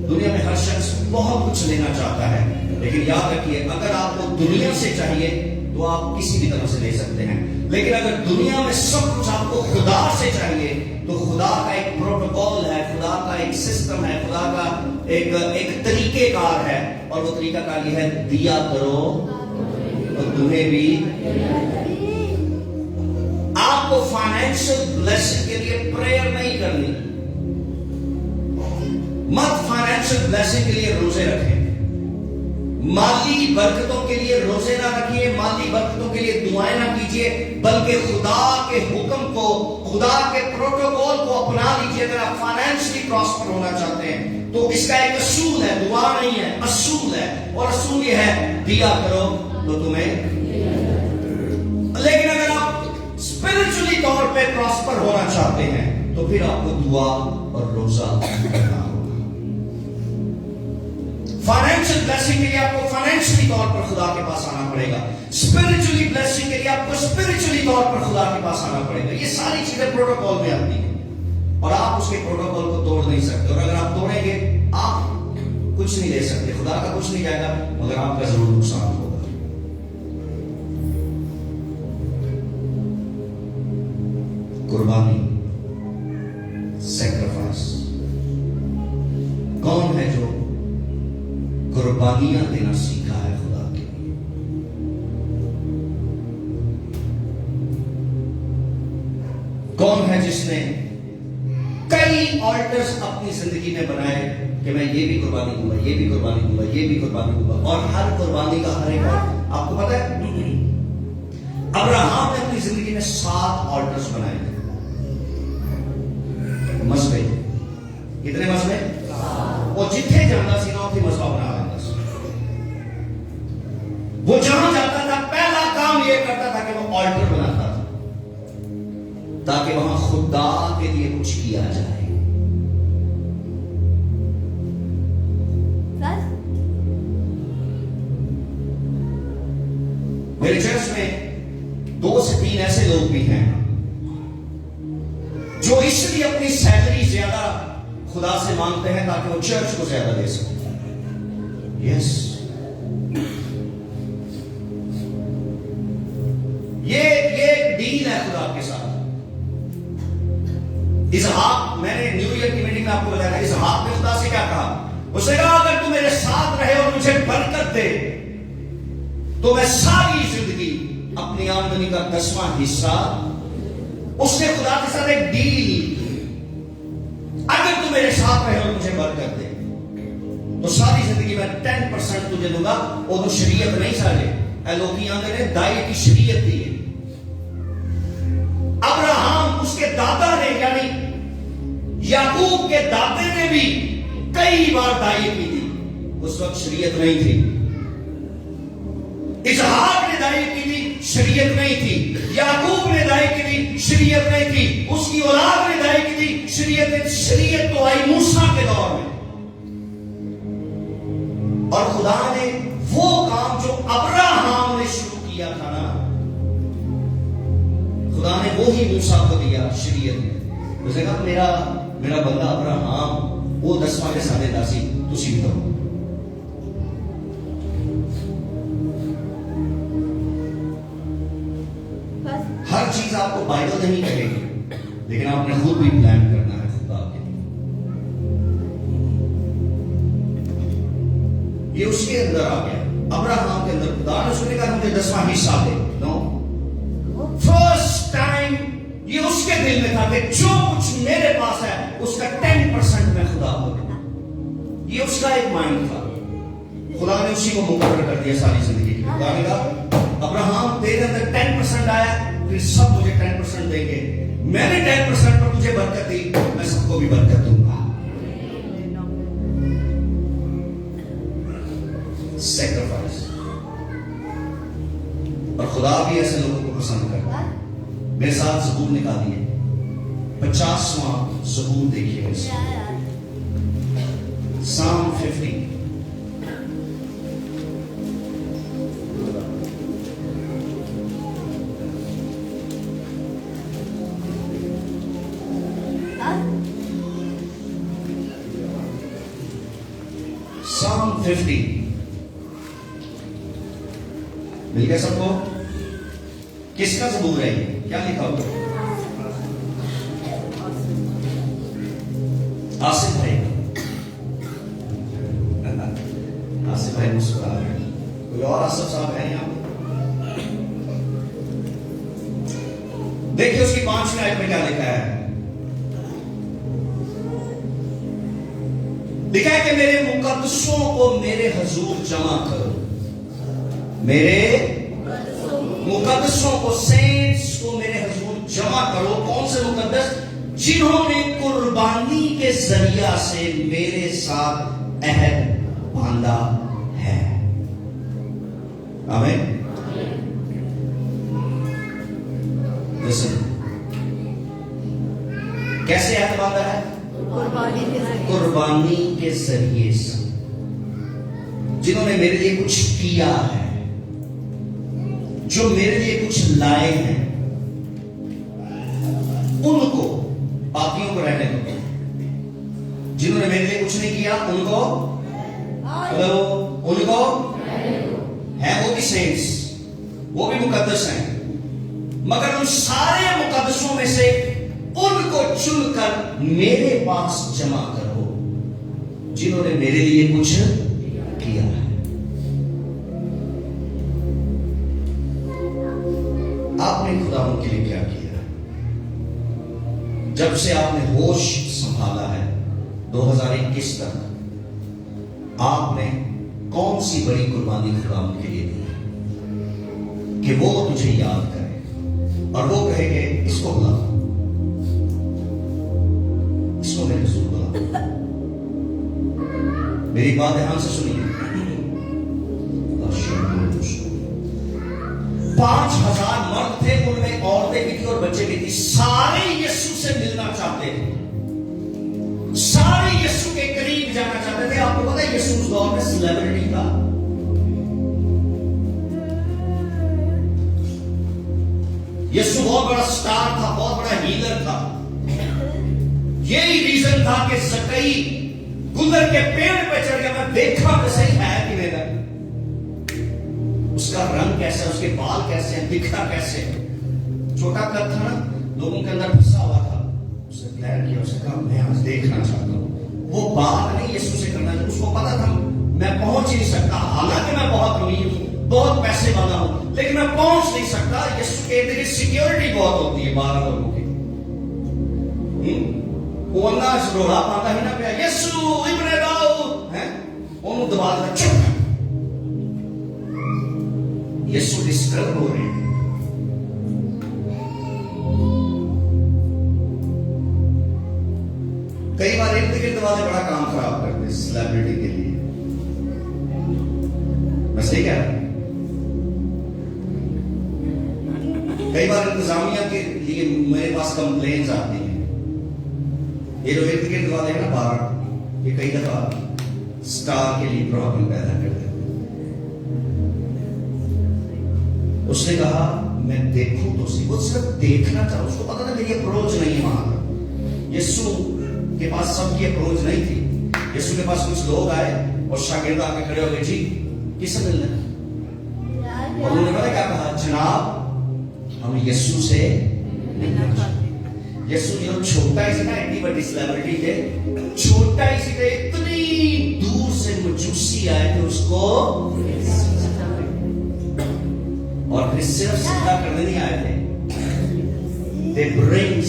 दुनिया में हर शख्स बहुत कुछ लेना चाहता है, लेकिन याद रखिए अगर आपको दुनिया से चाहिए तो आप किसी भी तरह से ले सकते हैं। लेकिन अगर दुनिया में सब कुछ आपको खुदा से चाहिए तो खुदा का एक प्रोटोकॉल है, खुदा का एक सिस्टम है, खुदा का एक तरीकेकार है, और वो तरीकाकार ये है, दिया करो तो तुम्हें भी। आपको फाइनेंशियल ब्लेसिंग के लिए प्रेयर नहीं करनी, मत फाइनेंशियल ब्लेसिंग के लिए रोजे रखें, माली बरकतों के लिए रोजे ना रखिए, माली बरकतों के लिए दुआएं ना कीजिए, बल्कि खुदा के हुक्म को, खुदा के प्रोटोकॉल को अपना लीजिए। अगर आप फाइनेंशियली प्रॉस्पर होना चाहते हैं तो इसका एक असूल है, दुआ नहीं है, असूल है, और असूल ये है, दिया करो तो तुम्हें। लेकिन अगर आप स्पिरिचुअली तौर पे प्रॉस्पर होना चाहते हैं तो फिर आपको दुआ और रोजा करना होगा। फाइनेंशियल ब्लेसिंग के लिए आपको फाइनेंशियली तौर पर खुदा के पास आना पड़ेगा, स्पिरिचुअली ब्लेसिंग के लिए आपको स्पिरिचुअली तौर पर खुदा के पास आना पड़ेगा। ये सारी चीजें प्रोटोकॉल में आती हैं और आप उसके प्रोटोकॉल को तोड़ नहीं सकते, और अगर आप तोड़ेंगे आप कुछ नहीं ले सकते, खुदा का कुछ नहीं जाएगा, मगर आपका जरूर नुकसान होगा। कुर्बानी, सैक्रिफाइस, कौन है जो कुर्बानियां देना सीखा है खुदा के लिए? कौन है जिसने कई ऑल्टर्स अपनी जिंदगी में बनाए कि मैं ये भी कुर्बानी दूंगा, ये भी कुर्बानी दूंगा, ये भी कुर्बानी दूंगा, और हर कुर्बानी का हर एक आपको पता है, अब्राहम ने अपनी जिंदगी में 7 ऑल्टर्स बनाए थे। मसबे, कितने मसबे? और जिथे जाता सी ना उसे मसबा बना लेता सी। वो जहां जाता था पहला काम ये करता था कि वो ऑल्टर बनाता था ताकि वहां खुदा के लिए कुछ किया जाए। मेरे चर्च में 2 से 3 ऐसे लोग भी हैं जो इसलिए अपनी सैलरी ज्यादा खुदा से मांगते हैं ताकि वो चर्च को ज्यादा दे सके। यस, ये डील है खुदा के साथ। इसहाक, मैंने न्यू ईयर की मीटिंग में आपको बताया, इसहाक ने खुदा से क्या कहा? उसने कहा अगर तू मेरे साथ रहे और मुझे बरकत दे तो मैं सारी जिंदगी अपनी आमदनी का 10वां हिस्सा। उसने खुदा के साथ एक डील की, अगर तू मेरे साथ रहे और मुझे बरकत दे तो सारी जिंदगी में 10% तुझे दूंगा। और तो शरीयत नहीं साझे, एलोकी आंदे ने दाई की शरीयत दी है। अब्राहम उसके दादा ने, यानी याकूब के दादे ने भी कई बार दाई की थी, उस वक्त शरीयत नहीं थी। इसहाक ने दाई की थी, शरीयत नहीं थी। याकूब ने दाई की थी, शरीयत नहीं थी। उसकी औलाद ने दाई की थी, शरीयत तो आई मूसा के दौर में। और खुदा ने वो काम जो अब्राहम ने शुरू किया था ना, खुदा ने वो ही मूसा को दिया शरीयत में। उसने कहा मेरा बंदा अब्राहम वो 10वां के साथ दासी तुसी भी करो। हर चीज आपको बाइबल नहीं कहेगी, लेकिन आपने खुद भी प्लान करना है खुदा के लिए। ये उसके अंदर आ गया, अब्राहम के अंदर। खुदा ने उसने कहा मुझे 10वां हिस्सा दे। नो, फर्स्ट टाइम ये उसके दिल में था कि जो कुछ मेरे पास है उसका 10% मैं खुदा को दूं। ये उसका एक माइंड था। खुदा ने उसी को मुकर्रर कर दिया सारी जिंदगी। खुदा ने कहा अब्राहम तेरे अंदर 10% आया, फिर सब मुझे 10% देंगे। मैंने 10% पर तुझे बरकत दी, मैं सबको भी बरकत दूंगा। सैक्रिफाइस। और खुदा भी ऐसे लोगों को पसंद करता है। मेरे साथ ज़बूर निकालिए, 50वां ज़बूर देखिए, Psalm 50। Psalm 50 मिल गया सबको? किसका ज़बूर है ये? क्या लिखा हुआ? आसिफ भाई। आसिफ भाई मुस्कुरा रहे हैं। कोई और आसिफ साहब है यहाँ पे? देखिए उसकी 5वीं आयत में क्या लिखा है। लिखा है कि मेरे मुकद्दसों को मेरे हुजूर जमा करो। मेरे मुकद्दसों को, सेंट्स को मेरे हुजूर जमा करो। कौन से मुकद्दस? जिन्होंने कुर्बानी के जरिया से मेरे साथ अहद बांधा है। आमीन। Listen. कैसे अहद बांधा है? कुर्बानी के जरिए से। जिन्होंने मेरे लिए कुछ किया है, जो मेरे लिए कुछ लाए हैं, उनको, बाकियों को रहने दो। जिन्होंने मेरे लिए कुछ नहीं किया उनको, हेलो, उनको है, वो भी सेंट्स, वो भी मुकद्दस हैं, मगर उन सारे मुकद्दसों में से उनको चुनकर मेरे पास जमा करो जिन्होंने मेरे लिए कुछ किया है। आपने खुदावंद के लिए क्या किया? जब से आपने होश संभाला है 2021 तक, आपने कौन सी बड़ी कुर्बानी खुदावंद के लिए दी कि वो तुझे याद करे और वो कहेंगे इसको बुला, इसको मेरे हुजूर बुला। मेरी बात ध्यान से सुनिए। 5,000 मर्द थे, उनमें औरतें भी थी और बच्चे भी थे। सारे यीशु से मिलना चाहते थे, सारे यीशु के करीब जाना चाहते थे। आपको पता है यीशु उस दौर में सेलिब्रिटी था। यीशु बहुत बड़ा स्टार था, बहुत बड़ा हीलर था। यही रीजन था कि ज़कई गुलर के पेड़ पे चढ़ गया। मैं देखा तो सही है कि मेरा उसका रंग कैसा, उसके बाल कैसे हैं, दिखा कैसे। छोटा कद था ना, लोगों के अंदर फंसा हुआ था। उसने प्लान किया, उसने कहा मैं आज देखना चाहता हूं। वो बात नहीं यीशु से करना था, उसको पता था मैं पहुंच ही नहीं सकता। हालांकि मैं बहुत अमीर हूं, बहुत पैसे वाला हूं, लेकिन मैं पहुंच नहीं सकता। यीशु के इर्द सिक्योरिटी बहुत होती है 12 लोगों की। वो अंदाज रोड़ा पाता ही ना पिया, यीशु इब्ने दाऊद है, उन्होंने दबा दिया, चुप। यीशु डिस्टर्ब हो रहे हैं। कई बार इर्द गिर्द वाले बड़ा काम खराब करते हैं सेलिब्रिटी के लिए। मैं सही कह रहा हूं? कई बार इंतजामिया के लिए मेरे पास कंप्लेन्स आती हैं। ये जो इर्द गिर्द वाले हैं ना बाहर, ये कई दफा स्टार के लिए प्रॉब्लम पैदा करते हैं। उसने कहा मैं देखूं तो सही, वो सिर्फ देखना चाहा। उसको पता था मेरी अप्रोच नहीं है वहां। यीशु के पास सबकी अप्रोच नहीं थी। यीशु के पास कुछ लोग आए और शागिर्द आके खड़े हो गए, जी किससे मिलना है? और उन्होंने पता क्या कहा? जनाब हम यीशु से मिलना चाहते। यीशु जो छोटा ही था, इतनी बड़ी सेलिब्रिटी थे, छोटा ही थे, इतनी दूर से मजूसी आए थे उसको, और फिर सिर्फ सीधा करने नहीं आए थे। They brings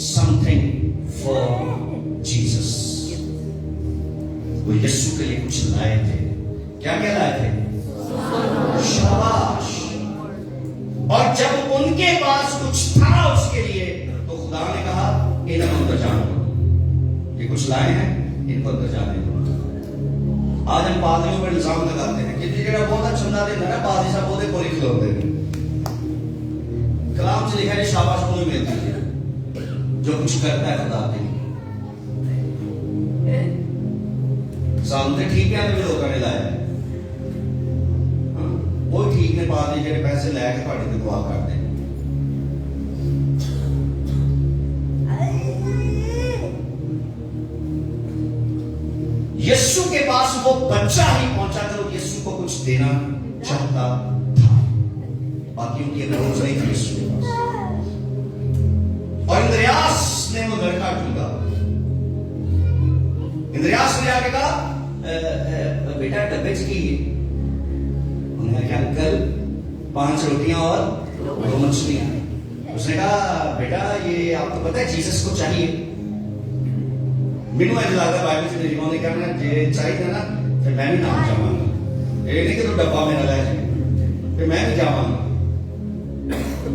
something for Jesus. वो यीशु के लिए कुछ लाए थे। क्या क्या लाए थे? शाबाश। और जब उनके पास कुछ था उसके लिए, तो खुदा ने कहा इन्हें अंदर जाने दो। ये कुछ लाए हैं, इनको अंदर जाने दो। आज हम पादरियों पर इल्जाम लगाते हैं, कितनी जगह बहुत चंदा देना है, पादरी साहब बोले कोई खिलो देंगे। कलाम से लिखा है शाबाश को मिलती है जो कुछ करता है खुदा के लिए। सामने ठीक है भी लोग लाया, वो ठीक ने पादरी जेडे पैसे लैके थोड़ी ते दुआ करते हैं। यीशु के पास वो बच्चा ही पहुंचा जो यीशु को कुछ देना चाहता था। और बाकी उनकी अप्रोच नहीं थी यीशु के पास। और इंद्रियास ने वो लड़का ढूंढा। इंद्रियास ने आके कहा बेटा डब्बे च की उन्होंने कहा अंकल 5 रोटियां और 2 मछलियां। उसने कहा बेटा ये आपको पता है जीसस को चाहिए। मैनू अज लगता बाइबल से लिखा ने कहा जे चाहिए ना फिर मैं भी नाम जावांगा, ये नहीं कि तू डब्बा मेरा लै जाए फिर मैं भी जावांगा।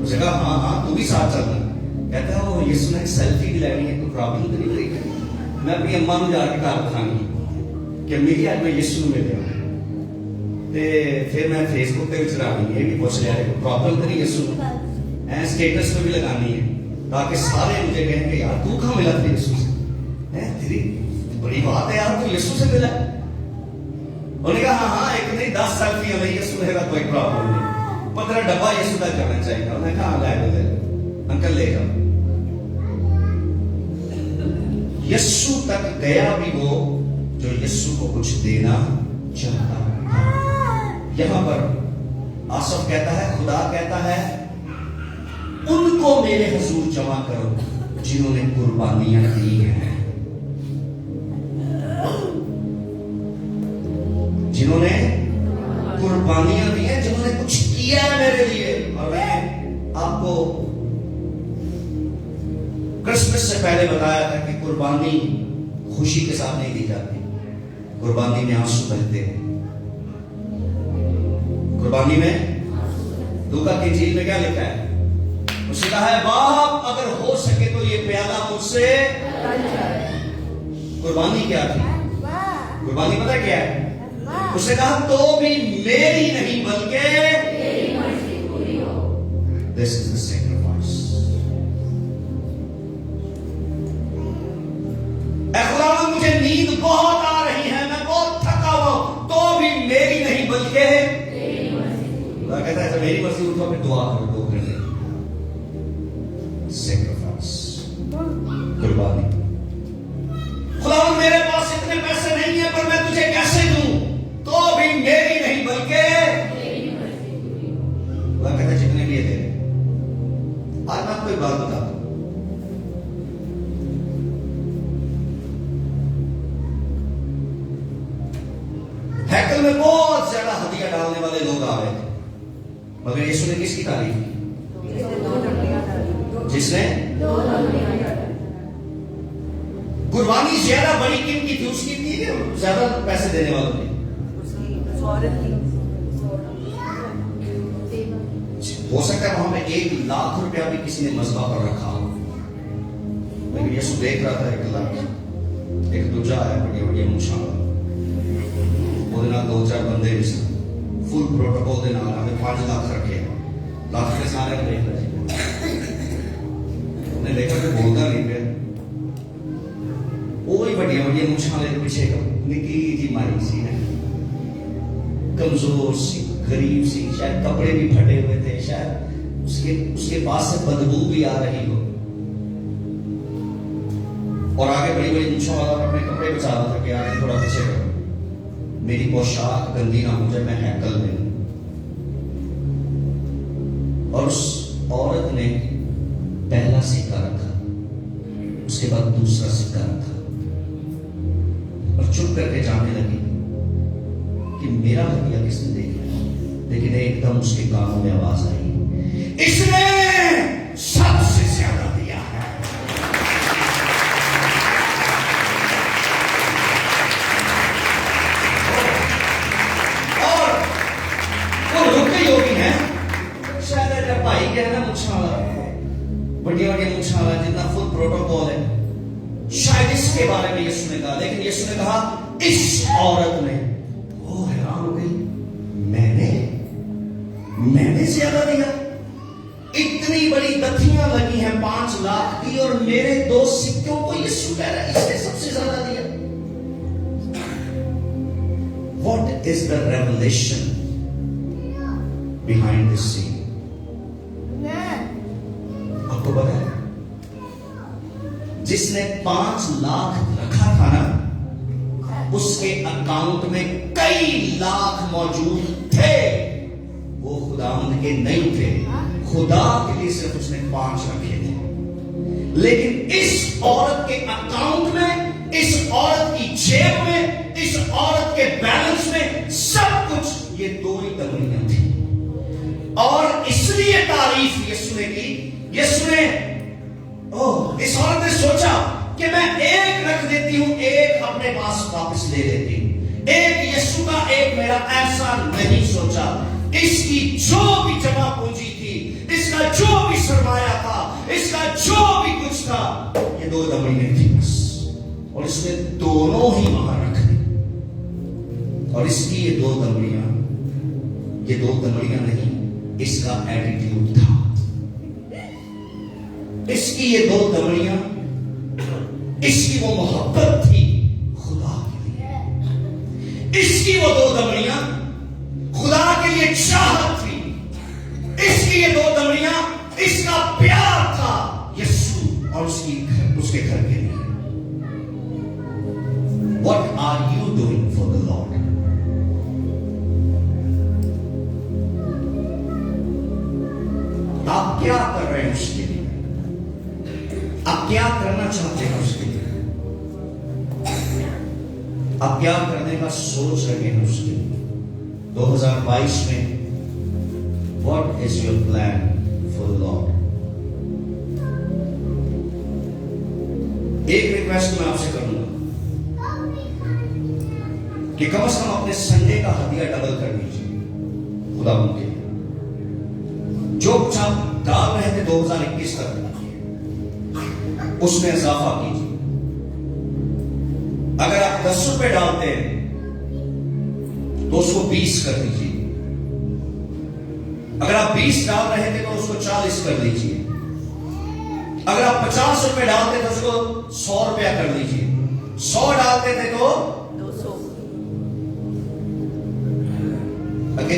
उसने कहा हाँ हाँ तू भी साथ चलना। कहता है वो यीशु ने सेल्फी भी लेनी है, कोई प्रॉब्लम तो नहीं होगी। मैं अपनी अम्मा को जाके घर दिखाऊंगी कि अम्मी जी अज मैं यीशु को मिलिया। फिर मैं फेसबुक पे भी चढ़ानी है, भी पूछ लिया प्रॉब्लम तो नहीं यीशु ऐ स्टेटस पे भी लगानी है ताकि सारे मुझे कहेंगे यार तू कहाँ मिला थे यीशु से, तेरी बड़ी बात है यार तू यीशु से मिला। उन्होंने कहा हाँ हाँ एक नहीं 10 सेल्फी में यीशु रहेगा कोई प्रॉब्लम नहीं, पर तेरा डब्बा यीशु तक जाना चाहिए। उन्होंने कहा ले अंकल ले जाओ। यीशु तक गया भी वो जो यीशु को कुछ देना चाहता था। यहां पर आसफ कहता है, खुदा कहता है उनको मेरे हुजूर जमा करो जिन्होंने कुर्बानियां दी हैं, जिन्होंने कुर्बानियां दी हैं, जिन्होंने कुछ किया है मेरे लिए। और मैं आपको क्रिसमस से पहले बताया था कि कुर्बानी खुशी के साथ नहीं दी जाती, कुर्बानी में आंसू बहते हैं। कुर्बानी में लूका की इंजील में क्या लिखा है? उसने कहा है बाप अगर हो सके तो ये प्याला मुझसे। कुर्बानी क्या थी? कुर्बानी पता क्या है? उसने कहा तो भी मेरी नहीं बल्कि दिस इज द सैक्रिफाइस। खुदा मुझे नींद बहुत आ रही है, मैं बहुत थका हुआ हूं, तो भी मेरी नहीं बल्कि खुदा कहता है मेरी मर्जी उठो फिर दुआ करो 2 घंटे। सैक्रिफाइस, कुर्बानी। खुदा मेरे पास इतने पैसे नहीं है पर मैं तुझे कैसे दूं, तो भी मेरी नहीं बल्कि खुदा कहता है जितने लिए दे। आज मैं आपको एक बात बता दूं, हैकल में बहुत ज्यादा हदिया डालने वाले लोग आ रहे थे, मगर यीशु ने किसकी तारीफ की? जिसने कुर्बानी ज्यादा बड़ी किन की थी? उसकी थी कि ज्यादा पैसे देने वालों की? हो सकता है वहां पे 1 लाख रुपया भी किसी ने मज़बा पर रखा हो, लेकिन यीशु देख रहा था 1 लाख। एक दूजा है बड़ी मुछा, ਉਹਦੇ ਨਾਲ 2-4 ਬੰਦੇ ਵੀ ਸਨ, ਫੁੱਲ ਪ੍ਰੋਟੋਕੋਲ ਦੇ ਨਾਲ ਹਮੇ 5 ਲੱਖ ਰੱਖੇ, ਲੱਖ ਦੇ ਸਾਰੇ ਨੂੰ ਦੇਖ ਰਿਹਾ ਸੀ। ਉਹਨੇ ਦੇਖਿਆ ਕਿ ਬੋਲਦਾ ਨਹੀਂ ਪਿਆ, ਉਹ ਹੀ ਵੱਡੀਆਂ ਮੁੱਛਾਂ ਦੇ ਪਿੱਛੇ ਨਿੱਕੀ ਜੀ ਮਾਰੀ ਸੀ, कमजोर सी, गरीब सी, शायद कपड़े भी फटे हुए थे, शायद उसके पास से बदबू भी आ रही हो, और आगे बड़ी मूंछों वाला अपने कपड़े बचा रहा था कि आगे थोड़ा पीछे करो, मेरी पोशाक गंदी ना हो जाए, मैं हैकल में। और उस औरत ने पहला सिक्का रखा, उसके बाद दूसरा सिक्का रखा और चुप करके जाने लगी कि मेरा हदिया किसने देखा। लेकिन एकदम उसके कानों में आवाज आई, इसने सबसे ज्यादा दिया है। और वो रुक गई होगी है, शायद तेरा भाई क्या है ना, मुच्छा वाला, बड़ी मुच्छा वाला, जितना फुल प्रोटोकॉल है, शायद इसके बारे में यीशु ने कहा। लेकिन यीशु ने कहा इस औरत ने, वो हैरान हो गई, मैंने ज्यादा दिया, इतनी बड़ी दथियां लगी हैं 5 लाख की, और मेरे 2 सिक्कों को यीशु कह रहा है इसने सबसे ज्यादा दिया। What is the revelation behind this scene? आपको पता है जिसने 5 लाख रखा था ना, उसके अकाउंट में कई लाख मौजूद थे, वो खुदावंद के नहीं थे, खुदा के लिए सिर्फ उसने 5 रखे थे। लेकिन इस औरत के अकाउंट में, इस औरत की जेब में, इस औरत के बैलेंस में सब कुछ ये 2 ही दमड़ियां थी। और इसलिए तारीफ यीशु ने की। यीशु ने, इस औरत ने सोचा कि मैं एक रख देती हूं, एक अपने पास वापस ले लेती हूं। एक यीशु का, एक मेरा, ऐसा नहीं सोचा। इसकी जो भी जमा पूंजी थी, इसका जो भी सरमाया था, इसका जो भी कुछ था, ये 2 दमड़ियां थी बस। और इसने दोनों ही वहां रख दी। और इसकी ये 2 दमड़ियां नहीं, इसका एटीट्यूड था। इसकी ये 2 दमड़ियां, इसकी वो मोहब्बत थी खुदा के लिए। इसकी वो 2 दमड़ियां खुदा के लिए चाहत थी। इसकी ये 2 दमड़ियां, इसका प्यार था यीशु और उसके घर के लिए। What are you doing for the Lord? आप क्या कर रहे हैं उसके लिए? आप क्या करना चाहते हैं उसके लिए? आप क्या करने का सोच रहे हैं उसके लिए? 2022 में What is your plan for the Lord? एक रिक्वेस्ट मैं आपसे करूंगा कि कम से कम अपने संडे का हदिया डबल कर दीजिए खुदा के लिए। जो कुछ आप डाल रहे थे 2021 तक, उसमें इजाफा कीजिए। अगर आप 10 रुपए डालते हैं तो उसको 20 कर दीजिए। अगर आप 20 डाल रहे थे तो उसको 40 कर दीजिए। अगर आप 50 रुपए डालते थे तो उसको 100 रुपया कर दीजिए। 100 डालते थे तो 200। आगे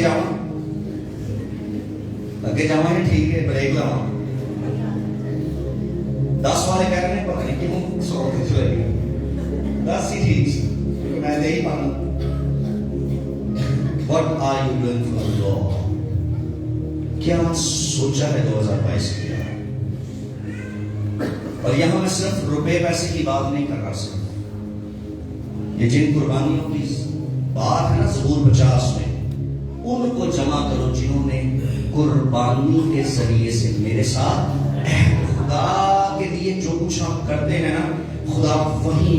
जावा है, ठीक है, ब्रेक लाओ। 10 वाले कह रहे हैं पता नहीं क्यों 100 के चलेगा। 10 ही ठीक, मैं नहीं पाऊंगा। What are you doing for the Lord? क्या सोचा है 2022 के लिए? और यहां मैं सिर्फ रुपए पैसे की बात नहीं कर रहा। सिर्फ ये जिन कुर्बानियों की बात है ना ज़बूर 50 में, उनको जमा करो जिन्होंने कुर्बानी के जरिए से मेरे साथ खुदा के लिए जो कुछ आप करते हैं ना, खुदा वही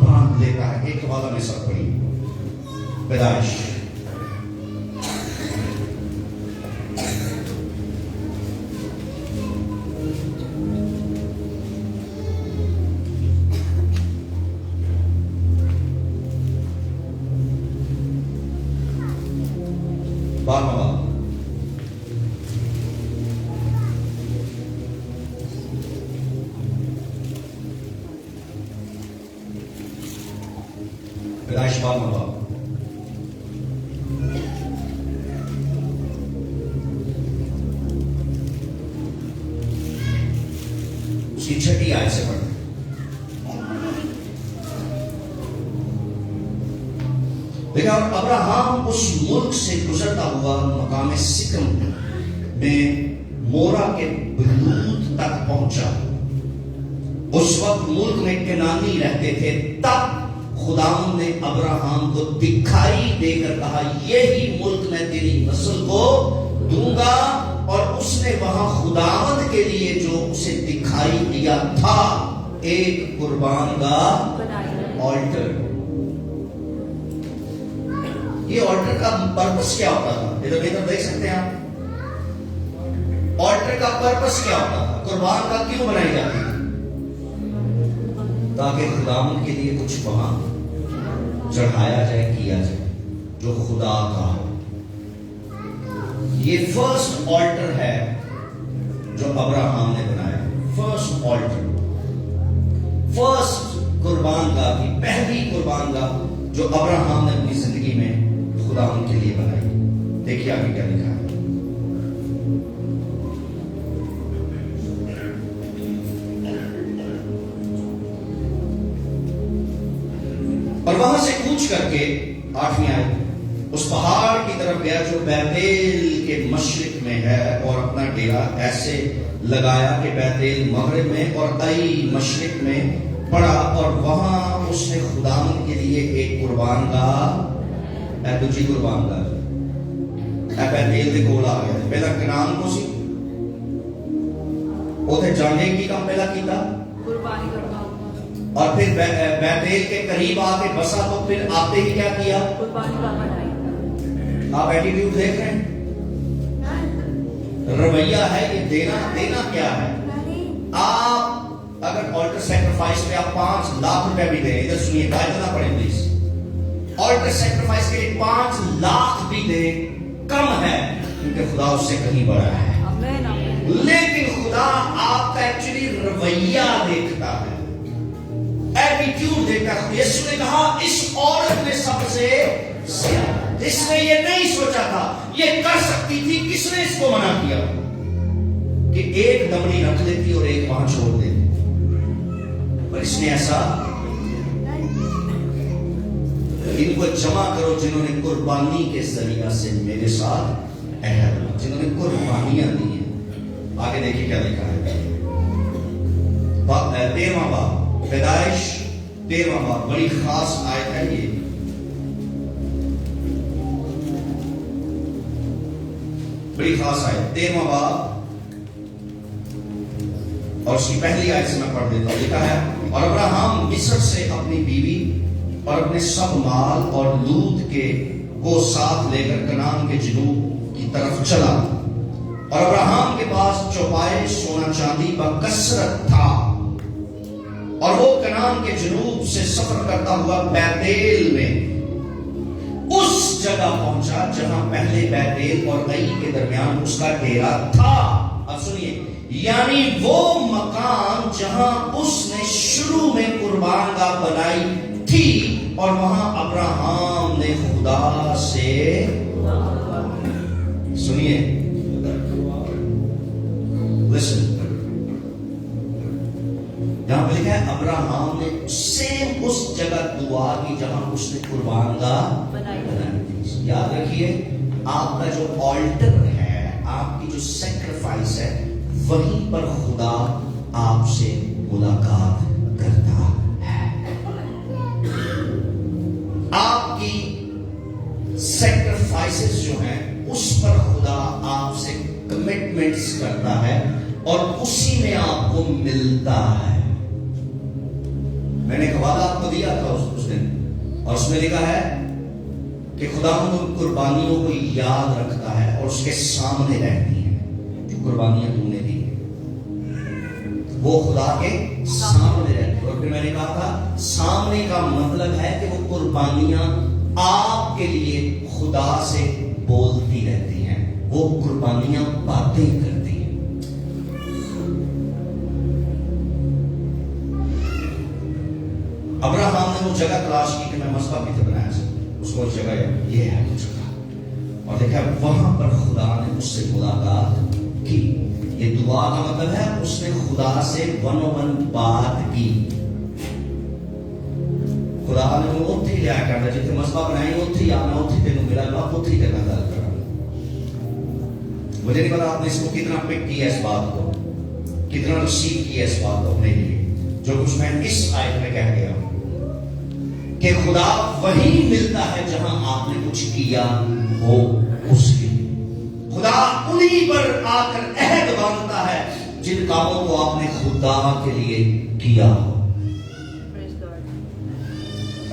बांध लेता है। एक वाला में सब पड़ी पैदाइश, बारहवां पैदाइश 12वां उसकी 6ठी आयत से पढ़ते। देखा, अब्राहम उस मुल्क से गुजरता हुआ मकाम सिकम में मोरा के बलूत तक पहुंचा। उस वक्त मुल्क में केनानी रहते थे। तब खुदावंद ने अब्राहम को दिखाई देकर कहा, यही मुल्क मैं तेरी नस्ल को दूंगा। और उसने वहां खुदावंद के लिए जो उसे दिखाई दिया था, एक कुर्बान का ऑल्टर। ये ऑल्टर का पर्पस क्या होता था? इधर इधर देख सकते हैं आप। ऑल्टर का पर्पस क्या होता था? कुर्बान का क्यों बनाई जाती थी? ताकि खुदावंद के लिए कुछ वहां चढ़ाया जाए, किया जाए जो खुदा का हो। ये फर्स्ट ऑल्टर है जो अब्राहम ने बनाया। फर्स्ट ऑल्टर, फर्स्ट कुर्बानगाह की पहली कुर्बानगाह जो अब्राहम ने अपनी जिंदगी में खुदावंद के लिए बनाई। देखिए आगे क्या लिखा है। और वहां से कूच करके 8वीं आयत, उस पहाड़ की की तरफ गया जो बैतेल के मशरिक में है और अपना डेरा ऐसे लगाया कि बैतेल मगरिब में और आई मशरिक में पड़ा और वहां उसने खुदावंद के लिए एक कुर्बान गाह दूजी कुर्बान गाह बैतेल के कोल आ गया। पहला कनान को सी उसे जाने की काम पहला किया कुर्बानी करना, और फिर बैतेल के करीब आके बसा तो फिर आते ही क्या किया? कुर्बानी का बनाई। आप एटीट्यूड देख रहे हैं, रवैया है ये। देना देना क्या है? आप अगर ऑल्टर सेक्रीफाइस पे आप 5 लाख रुपए भी दें, इधर सुनिए, गाइड ना पड़े प्लीज, ऑल्टर सेक्रीफाइस के लिए 5 लाख भी दे कम है, क्योंकि खुदा उससे कहीं बड़ा है। आमीन, आमीन। लेकिन खुदा आपका एक्चुअली रवैया देखता है, एटीट्यूड देखता है। यीशु ने कहा इस औरत ने सबसे ज्यादा, इसने ये नहीं सोचा था ये कर सकती थी, किसने इसको मना किया कि एक दमड़ी रख लेती और एक वहां छोड़ देती, पर इसने ऐसा। इनको जमा करो जिन्होंने कुर्बानी के जरिया से मेरे साथ अहद, जिन्होंने कुर्बानियां दी हैं। आगे देखिए क्या लिखा है, 13वां बाब, पैदाइश 13वां बाब, बड़ी खास आयत है ये। बड़ी खास आयत 13वां बाब और उसकी पहली आयत से मैं पढ़ देता हूं। लिखा है, और अब्राहम मिस्र से अपनी बीवी और अपने सब माल और लूत को साथ लेकर कनान के जनूब की तरफ चला। और अब्राहम के पास चौपाए सोना चांदी बकसरत था, और वो कनान के जनूब से सफर करता हुआ बैतेल में उस जगह पहुंचा जहां पहले बैतेल और आई के दरमियान उसका डेरा था। अब सुनिए, यानी वो मकान जहां उसने शुरू में कुर्बान गाह बनाई थी, और वहां अब्राहम ने खुदा से, सुनिए, लिसन, यहां पे लिखा है अब्राहम ने सेम उस जगह दुआ की जहां उसने कुर्बान गाह बनाई थी। याद रखिए, आपका जो ऑल्टर है, आपकी जो सैक्रिफाइस है, वहीं पर खुदा आपसे मुलाकात करता है। आपकी सैक्रिफाइसेस जो हैं उस पर खुदा आपसे कमिटमेंट्स करता है और उसी में आपको मिलता है। मैंने एक वादा आपको दिया था उस दिन, और उसमें लिखा है कि खुदा उन कुर्बानियों को याद रखता है और उसके सामने रहती है। जो कुर्बानियां तुमने दी वो खुदा के सामने रहती है। और फिर मैंने कहा था, सामने का मतलब है कि वो कुर्बानियां आपके लिए खुदा से बोलती रहती हैं, वो कुर्बानियां बातें करती हैं। अब्राहम ने वो जगह तलाश की कि मैं मस्बा कितने बनाया सकूं, उसको जगह ये है वो जगह, और देखा वहां पर खुदा ने उससे मुलाकात की। ये दुआ का मतलब है उसने खुदा से 1-on-1 बात की। खुदा ने वो उत्थे लिया करता, जिथे मस्बा बनाई उत्थे आना, उत्थे तेन मिला ना, उत्थे तेना गल करना। मुझे नहीं पता आपने इसको कितना पिक किया, इस बात को कितना रिसीव किया, इस बात को अपने लिए, जो कुछ मैं इस आयत में कह गया हूं कि खुदा वही मिलता है जहां आपने कुछ किया हो उसके। खुदा उन्हीं पर आकर अहद बांधता है जिन कामों को आपने खुदा के लिए किया हो।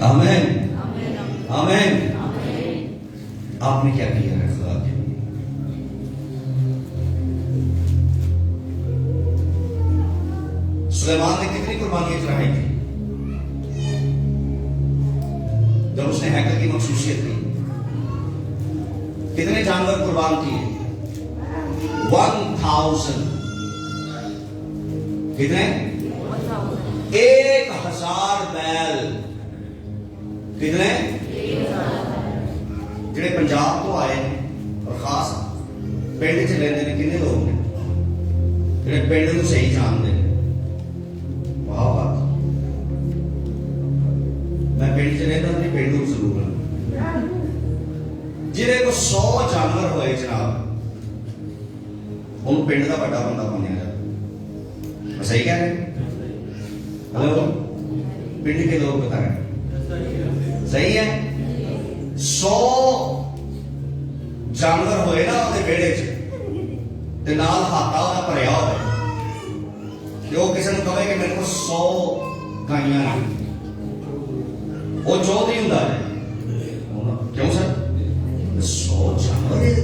आमीन, आमीन। आपने क्या किया है खुदा के लिए? सुलेमान ने कितनी कुर्बानियां चढ़ाई थी जब उसने हैकल की मखसूसियत की? कितने जानवर कुर्बान किए? 1000। कितने? 1000 बैल। कितने? जेडे पंजाब तो आए हैं और खास पिंड च रहते हैं, कितने लोग ने जेडे पिंड को सही जानते हैं? वाह वाह, मैं पिंड च रहता नहीं, पिंड को जरूर ਜਿਹਦੇ ਕੋ 100 ਜਾਨਵਰ ਹੋਏ ਜਨਾਬ, ਉਹਨੂੰ ਪਿੰਡ ਦਾ ਵੱਡਾ ਬੰਦਾ ਮੰਨਿਆ ਜਾਂਦਾ। मैं सही कह रहे? हेलो, पिंड के लोग बता रहे सही है। 100 जानवर होए ना ਉਹਦੇ ਵਿਹੜੇ 'ਚ ਤੇ ਨਾਲ ਹਾਤਾ ਉਹਦਾ ਭਰਿਆ ਹੋਵੇ ਤੇ ਉਹ ਕਿਸੇ ਨੂੰ ਕਹੇ ਕਿ ਮੇਰੇ ਕੋਲ 100 ਗਾਈਆਂ ਨੇ, ਉਹ ਚੌਧਰੀ ਹੁੰਦਾ ਹੈ। ਕਿਉਂ ਸਰ? 100 जानवर है।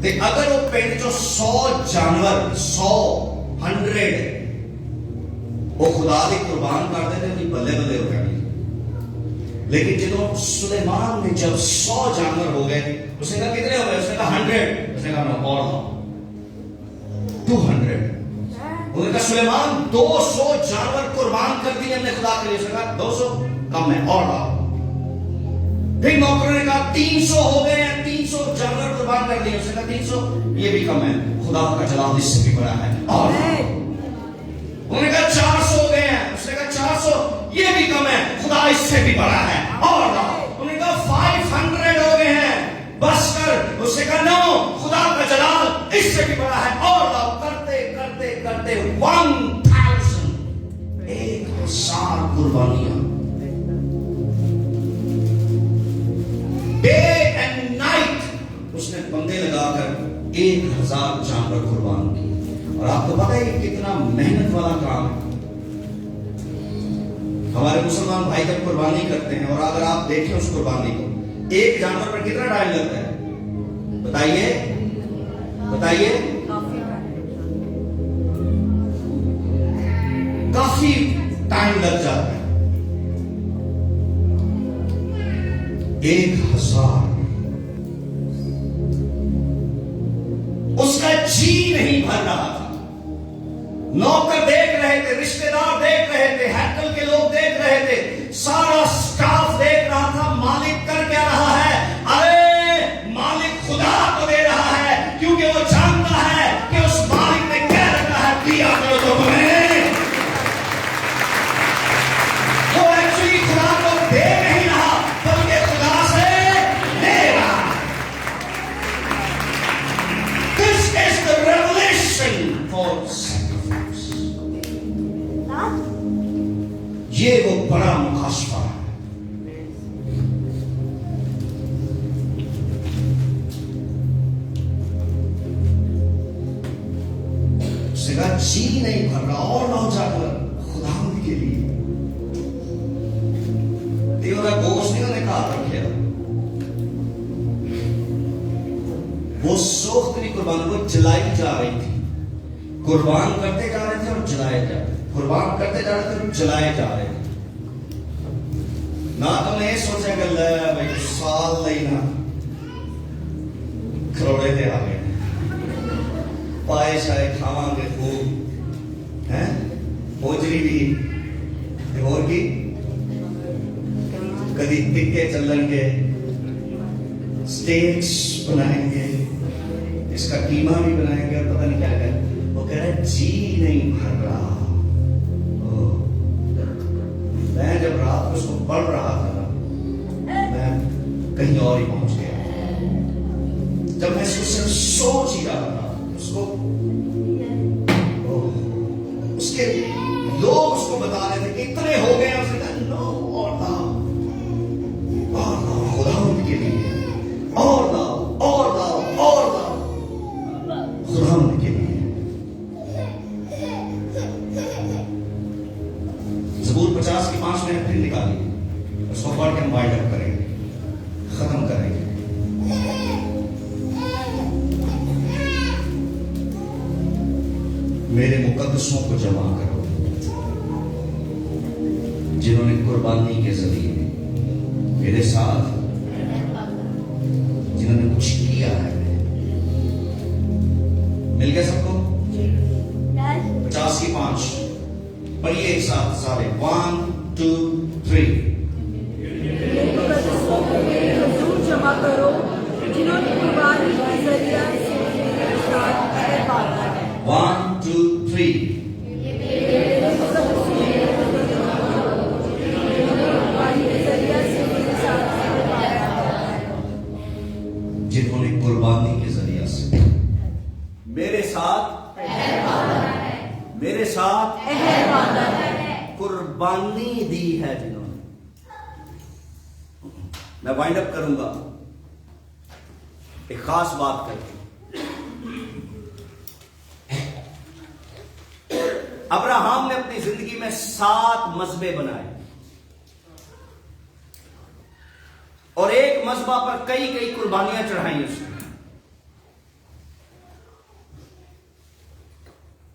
ਤੇ ਅਗਰ ਉਹ ਪਿੰਡ ਚੋਂ 100 ਜਾਨਵਰ 100 ਉਹ ਖੁਦਾ ਦੀ ਕੁਰਬਾਨ ਕਰ ਦਿੰਦੇ ਉਹਦੀ ਬੱਲੇ ਬੱਲੇ ਹੋ ਜਾਣੀ। लेकिन ਜਦੋਂ सुलेमान ने जब 100 जानवर हो गए, उसने कहा कितने हो गए? उसने कहा 100। उसने कहा नो और 200। उसने कहा सुलेमान 200 जानवर कुर्बान कर दिए हमने खुदा के लिए। उसने कहा 200 कम है और लाओ। फिर नौकरों ने कहा 300 हो गए हैं, 300 जानवर कुर्बान कर दिए। उसने कहा 300 ये भी कम है, खुदा का जलाल इससे भी बड़ा है और उन्होंने कहा 400 हो गए हैं। उसने कहा 400 ये भी कम है, खुदा इससे भी बड़ा है और उन्होंने कहा 500 हो गए हैं, बस कर। उसने कहा नो, खुदा का जलाल इससे भी बड़ा है और लाओ। करते करते करते 1000 कुर्बानियां डे एंड नाइट उसने बंदे लगाकर 1000 जानवर कुर्बान किए। और आपको पता है कितना मेहनत वाला काम है। हमारे मुसलमान भाई जब कुर्बानी करते हैं और अगर आप देखें उस कुर्बानी को, एक जानवर पर कितना टाइम लगता है बताइए बताइए? काफी टाइम लग जाता है। 1000 उसका जी नहीं भर रहा था। नौकर देख रहे थे, रिश्तेदार देख रहे थे, हैकल के लोग देख रहे थे, सारा स्टाफ देख रहा था। मालिक कर क्या रहा है? अरे मालिक खुदा को दे रहा है, क्योंकि वो जानता है कि उस मालिक ने क्या रखा है। दिया करो तो तुम्हें, वो एक्चुअली खुदा को दे नहीं रहा बल्कि खुदा से ले रहा। This is the revelation for sacrifice. ये वो बड़ा मुकाशफा है। उसने कहा जी नहीं भर रहा और लाओ जाकर खुदा के लिए। तेरा गोश्त नहीं उन्होंने कहा रखे, वो सोख्त नहीं कुर्बान, वो जलाई जा रही थी। कुर्बान करते जा रहे थे और जलाए जा रहे थे, कुर्बान करते जा रहे थे और जलाए जा रहे थे। ना तुमने ये सोचा कि ले भाई साल लेना करोड़े दे आ गए, पाए शाए खावांगे खूब हैं, होजरी भी और की कभी टिक्के चलेंगे, स्टेज बनाएंगे, इसका कीमा भी बनाएंगे और पता नहीं क्या करें। वो कह रहा है जी नहीं भर रहा। मैं जब रात को उसको पढ़ रहा था ना, मैं कहीं और ही पहुंच गया। जब मैं इसको सिर्फ सोच ही रहा था उसको, उसके लोग उसको बता रहे थे कि इतने हो गए। उसने कहा नो और लाओ खुदा उनके लिए, और लाओ और लाओ और लाओ खुदा उनके लिए। ज़बूर 50 की 5 मिनट फिर निकालिए, उसको पढ़ के हम वाइंड अप करेंगे, खत्म करेंगे। मेरे मुकद्दसों को जमा करो जिन्होंने कुर्बानी के जरिए मेरे साथ, जिन्होंने कुछ किया है। मिल गया सबको? 50 की 5 पढ़िए एक साथ सारे। 1 2 3। जमा करो जिन्होंने कुर्बानी के जरिए मेरे साथ बात है। 1 2 3। कुर्बानी के जरिए मेरे साथ कुर्बानी के जरिए से मेरे साथ कुर्बानी दी है जिन्होंने। मैं वाइंड अप करूंगा एक खास बात करके। अब्राहम ने अपनी जिंदगी में 7 मजबे बनाए और एक मजबा पर कई कई कुर्बानियां चढ़ाई उसने।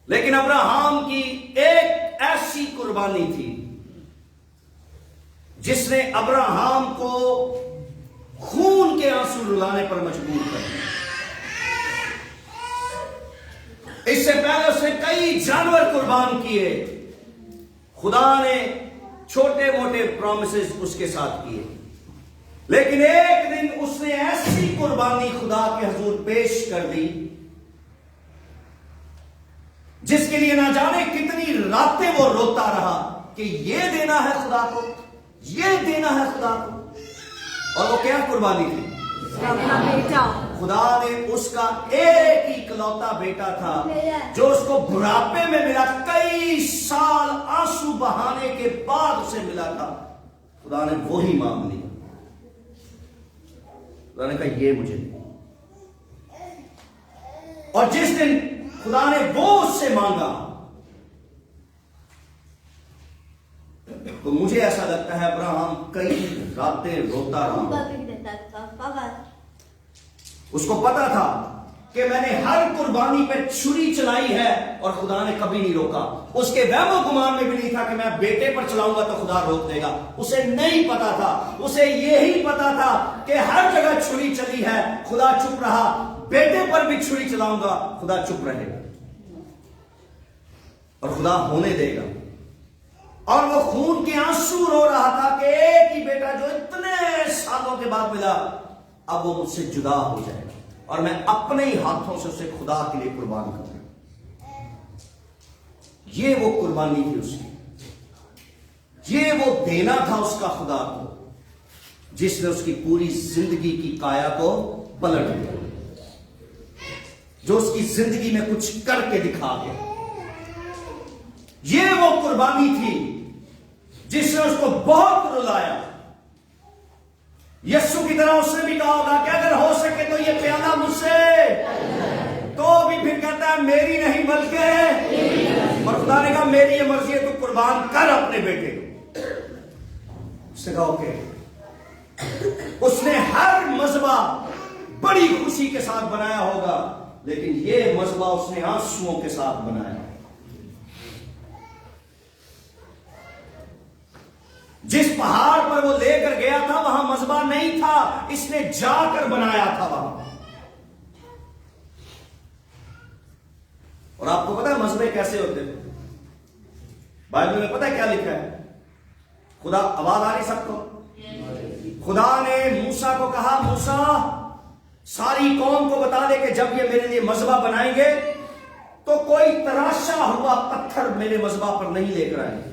लेकिन अब्राहम की एक ऐसी कुर्बानी थी जिसने अब्राहम को खून के आंसू रुलाने पर मजबूर कर दिया। इससे पहले उसने कई जानवर कुर्बान किए। खुदा ने छोटे मोटे प्रॉमिसेस उसके साथ किए, लेकिन एक दिन उसने ऐसी कुर्बानी खुदा के हुजूर पेश कर दी जिसके लिए ना जाने कितनी रातें वो रोता रहा कि ये देना है खुदा को, ये देना है खुदा को। और वो क्या कुर्बानी थी? बेटा। खुदा ने उसका एक ही इकलौता बेटा था जो उसको बुढ़ापे में मिला। कई साल आंसू बहाने के बाद उसे मिला था। खुदा ने वो ही मांग लिया। खुदा ने कहा ये मुझे दे। और जिस दिन खुदा ने वो उससे मांगा तो मुझे ऐसा लगता है अब्राहम कई रातें रोता रहा। उसको पता था कि मैंने हर कुर्बानी पे छुरी चलाई है और खुदा ने कभी नहीं रोका। उसके वहमो गुमान में भी नहीं था कि मैं बेटे पर चलाऊंगा तो खुदा रोक देगा। उसे नहीं पता था, उसे यही पता था कि हर जगह छुरी चली है, खुदा चुप रहा। बेटे पर भी छुरी चलाऊंगा, खुदा चुप रहेगा और खुदा होने देगा। और वो खून के आंसू रो रहा था कि एक ही बेटा जो इतने सालों के बाद मिला, अब वो मुझसे जुदा हो जाएगा और मैं अपने ही हाथों से उसे खुदा के लिए कुर्बान करूंगा। ये वो कुर्बानी थी उसकी, ये वो देना था उसका खुदा को, जिसने उसकी पूरी जिंदगी की काया को पलट दिया, जो उसकी जिंदगी में कुछ करके दिखा गया। ये वो कुर्बानी थी जिसने उसको बहुत रुलाया। यीशु की तरह उसने भी कहा होगा कि अगर हो सके तो ये प्याला मुझसे, तो भी फिर कहता है मेरी नहीं बल्कि, और खुदा ने कहा मेरी ये मर्जी है, तू कुर्बान कर अपने बेटे को। उसने कहा ओके। उसने हर मजबा बड़ी खुशी के साथ बनाया होगा, लेकिन ये मजबा उसने आंसुओं के साथ बनाया। जिस पहाड़ पर वो लेकर गया था वहां मजबा नहीं था, इसने जाकर बनाया था वहां। और आपको पता है मजबे कैसे होते हैं? बाइबल में पता है क्या लिखा है? खुदा, आवाज आ रही सबको? खुदा ने मूसा को कहा, मूसा सारी कौम को बता दे कि जब ये मेरे लिए मजबा बनाएंगे तो कोई तराशा हुआ पत्थर मेरे मजबा पर नहीं लेकर आएंगे।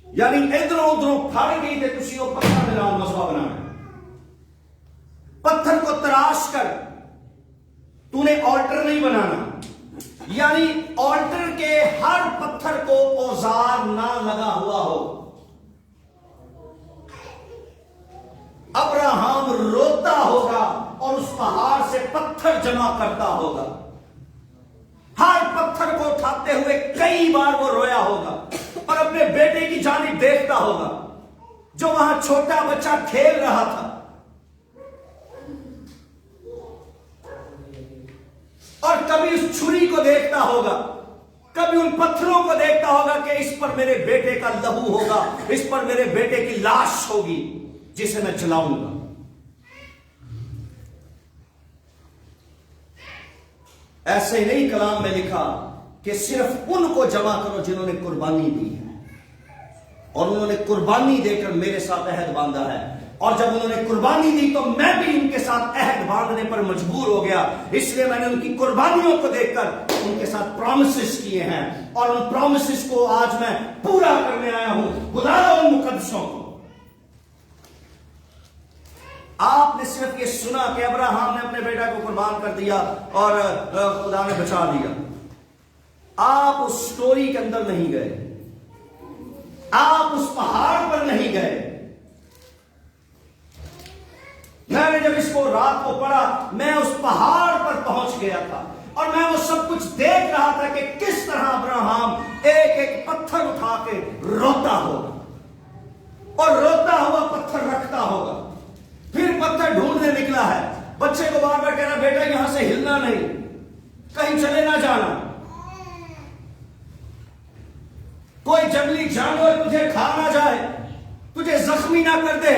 यानी इधरों उधरों फाड़ गई थे तुसी वो पत्थर में नाल मसवा बनाना। पत्थर को तराश कर, तूने ऑल्टर नहीं बनाना। यानी ऑल्टर के हर पत्थर को औजार ना लगा हुआ हो। अब्राहम रोता होगा और उस पहाड़ से पत्थर जमा करता होगा। हर पत्थर को उठाते हुए कई बार वो रोया होगा और अपने बेटे की जानिब देखता होगा जो वहां छोटा बच्चा खेल रहा था। और कभी उस छुरी को देखता होगा, कभी उन पत्थरों को देखता होगा कि इस पर मेरे बेटे का लहू होगा, इस पर मेरे बेटे की लाश होगी जिसे मैं जलाऊंगा। ऐसे नहीं कलाम में लिखा कि सिर्फ उनको जमा करो जिन्होंने कुर्बानी दी है, और उन्होंने कुर्बानी देकर मेरे साथ अहद बांधा है। और जब उन्होंने कुर्बानी दी तो मैं भी उनके साथ अहद बांधने पर मजबूर हो गया। इसलिए मैंने उनकी कुर्बानियों को देखकर उनके साथ प्रॉमिसेस किए हैं और उन प्रॉमिसेस को आज मैं पूरा करने आया हूं। बुला लो उन मुकद्दसों को। आपने सिर्फ ये सुना कि अब्राहम ने अपने बेटा को कुर्बान कर दिया और खुदा ने बचा लिया। आप उस स्टोरी के अंदर नहीं गए, आप उस पहाड़ पर नहीं गए। मैंने जब इसको रात को पढ़ा, मैं उस पहाड़ पर पहुंच गया था और मैं वो सब कुछ देख रहा था कि किस तरह अब्राहम एक एक पत्थर उठा के रोता होगा और रोता हुआ पत्थर रखता होगा, फिर पत्थर ढूंढने निकला है। बच्चे को बार बार कह रहा, बेटा यहां से हिलना नहीं, कहीं चले ना जाना, कोई जंगली जानवर तुझे खा ना जाए, तुझे जख्मी ना कर दे,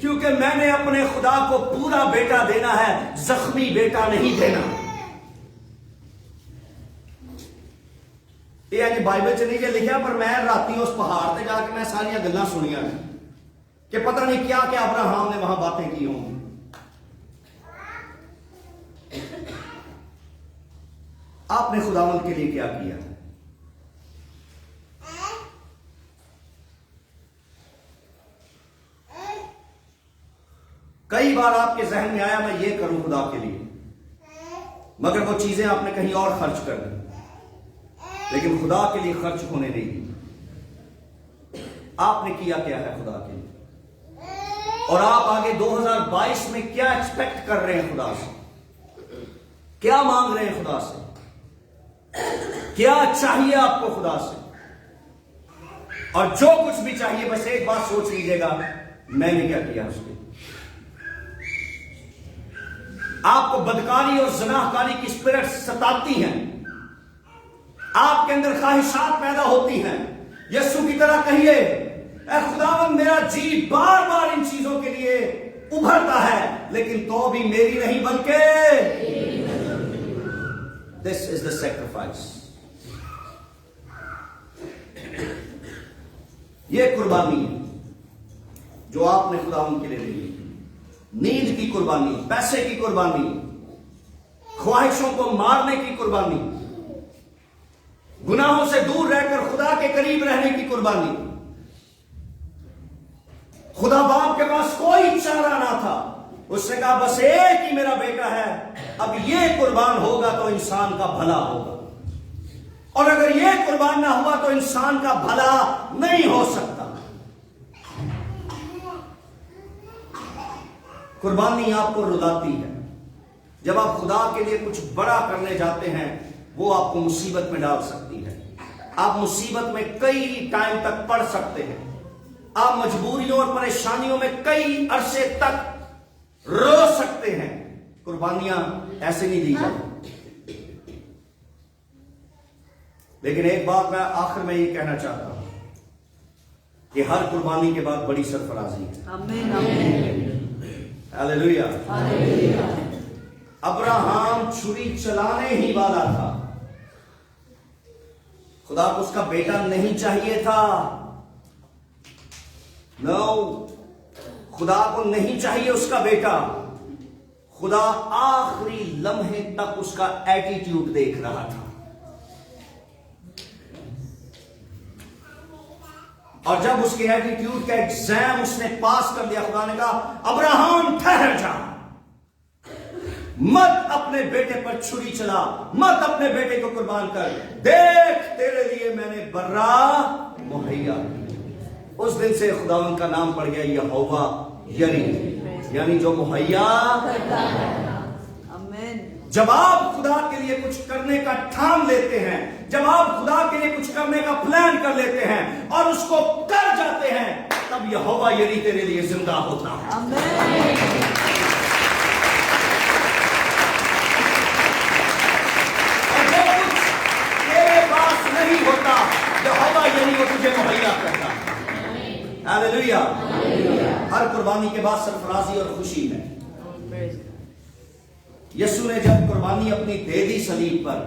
क्योंकि मैंने अपने खुदा को पूरा बेटा देना है, जख्मी बेटा नहीं देना। ये बाइबल च नहीं लिखा, पर मैं राती उस पहाड़ से जाके मैं सारिया गल्लां सुनिया कि पता नहीं क्या क्या अब्राहम ने वहां बातें की होंगी। आपने खुदावंद के लिए क्या किया? कई बार आपके जहन में आया मैं ये करूं खुदा के लिए, मगर वो चीजें आपने कहीं और खर्च कर दी, लेकिन खुदा के लिए खर्च होने नहीं दी। आपने किया क्या है खुदा के लिए? और आप आगे 2022 में क्या एक्सपेक्ट कर रहे हैं खुदा से? क्या मांग रहे हैं खुदा से? क्या चाहिए आपको खुदा से? और जो कुछ भी चाहिए, बस एक बात सोच लीजिएगा, मैंने क्या किया उसके? आपको बदकारी और ज़नाहकारी की स्पिरिट सताती हैं, आपके अंदर ख्वाहिशात पैदा होती हैं। यीशु की तरह कहिए, ऐ खुदावंद मेरा जी बार बार इन चीजों के लिए उभरता है, लेकिन तो भी मेरी नहीं बल्कि दिस इज द सैक्रिफाइस। ये कुर्बानी है जो आपने खुदावंद के लिए दी। नींद की कुर्बानी, पैसे की कुर्बानी, ख्वाहिशों को मारने की कुर्बानी, गुनाहों से दूर रहकर खुदा के करीब रहने की कुर्बानी। खुदा बाप के पास कोई चारा ना था, उसने कहा बस एक ही मेरा बेटा है, अब ये कुर्बान होगा तो इंसान का भला होगा, और अगर ये कुर्बान ना हुआ तो इंसान का भला नहीं हो सकता। कुर्बानी आपको रुलाती है। जब आप खुदा के लिए कुछ बड़ा करने जाते हैं, वो आपको मुसीबत में डाल सकती है। आप मुसीबत में कई टाइम तक पड़ सकते हैं, आप मजबूरियों और परेशानियों में कई अरसे तक रो सकते हैं। कुर्बानियां ऐसे नहीं दी जाती। लेकिन एक बात मैं आखिर में ये कहना चाहता हूं कि हर कुर्बानी के बाद बड़ी सरफराजी है। आमीन, आमीन। हालेलुया। अब्राहम छुरी चलाने ही वाला था, खुदा को उसका बेटा नहीं चाहिए था। नो, खुदा को नहीं चाहिए उसका बेटा। खुदा आखिरी लम्हे तक उसका एटीट्यूड देख रहा था, और जब उसके एटीट्यूड का एग्जाम उसने पास कर दिया, खुदा ने कहा अब्राहम ठहर जा, मत अपने बेटे पर छुरी चला, मत अपने बेटे को कुर्बान कर, देख तेरे लिए मैंने बर्रा मुहैया। उस दिन से खुदावंद का नाम पड़ गया यहोवा यरी, यानी जो मुहैया करता है। जब आप खुदा के लिए कुछ करने का ठान लेते हैं, जब आप खुदा के लिए कुछ करने का प्लान कर लेते हैं और उसको कर जाते हैं, तब यहोवा यरी तेरे लिए जिंदा होता है। और जो कुछ तेरे पास नहीं होता, यहोवा यरी वो तुझे मुहैया करता है। हालेलुया। हर कुर्बानी के बाद सरफराजी और खुशी है। यीशु ने जब कुर्बानी अपनी दे दी सलीब पर,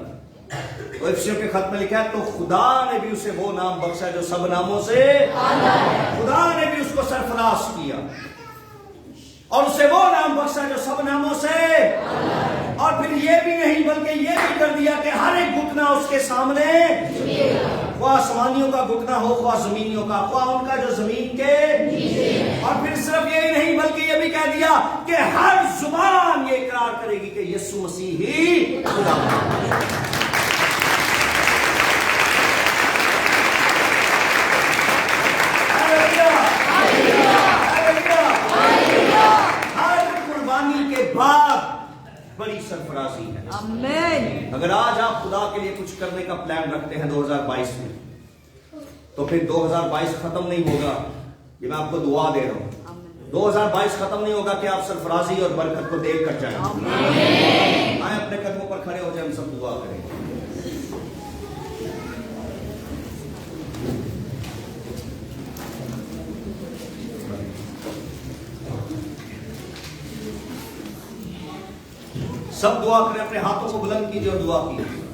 तो इफिसियों के खत में लिखा है, तो खुदा ने भी उसे वो नाम बख्शा जो सब नामों से, खुदा ने भी उसको सरफराज किया और उसे वो नाम बख्शा जो सब नामों से, और फिर ये भी नहीं बल्कि ये भी कर दिया कि हर एक घुटना उसके सामने, ख्वाह आसमानियों का घुटना हो, ख्वाह जमीनियों का, ख्वाह उनका जो जमीन के नीचे, और फिर सिर्फ यही नहीं बल्कि ये भी कह दिया कि हर जुबान ये इकरार करेगी कि यीशु मसीह ही खुदा है। हर कुर्बानी के बाद बड़ी सरफराजी है। आमीन। अगर आज आप खुदा के लिए कुछ करने का प्लान रखते हैं 2022 में, तो फिर 2022 खत्म नहीं होगा। ये मैं आपको दुआ दे रहा हूं, 2022 खत्म नहीं होगा कि आप सरफराजी और बरकत को देख कर जाएं। आए अपने कदमों पर खड़े हो जाए, हम सब दुआ करें। सब दुआ करें, अपने हाथों को बुलंद कीजिए और दुआ कीजिए।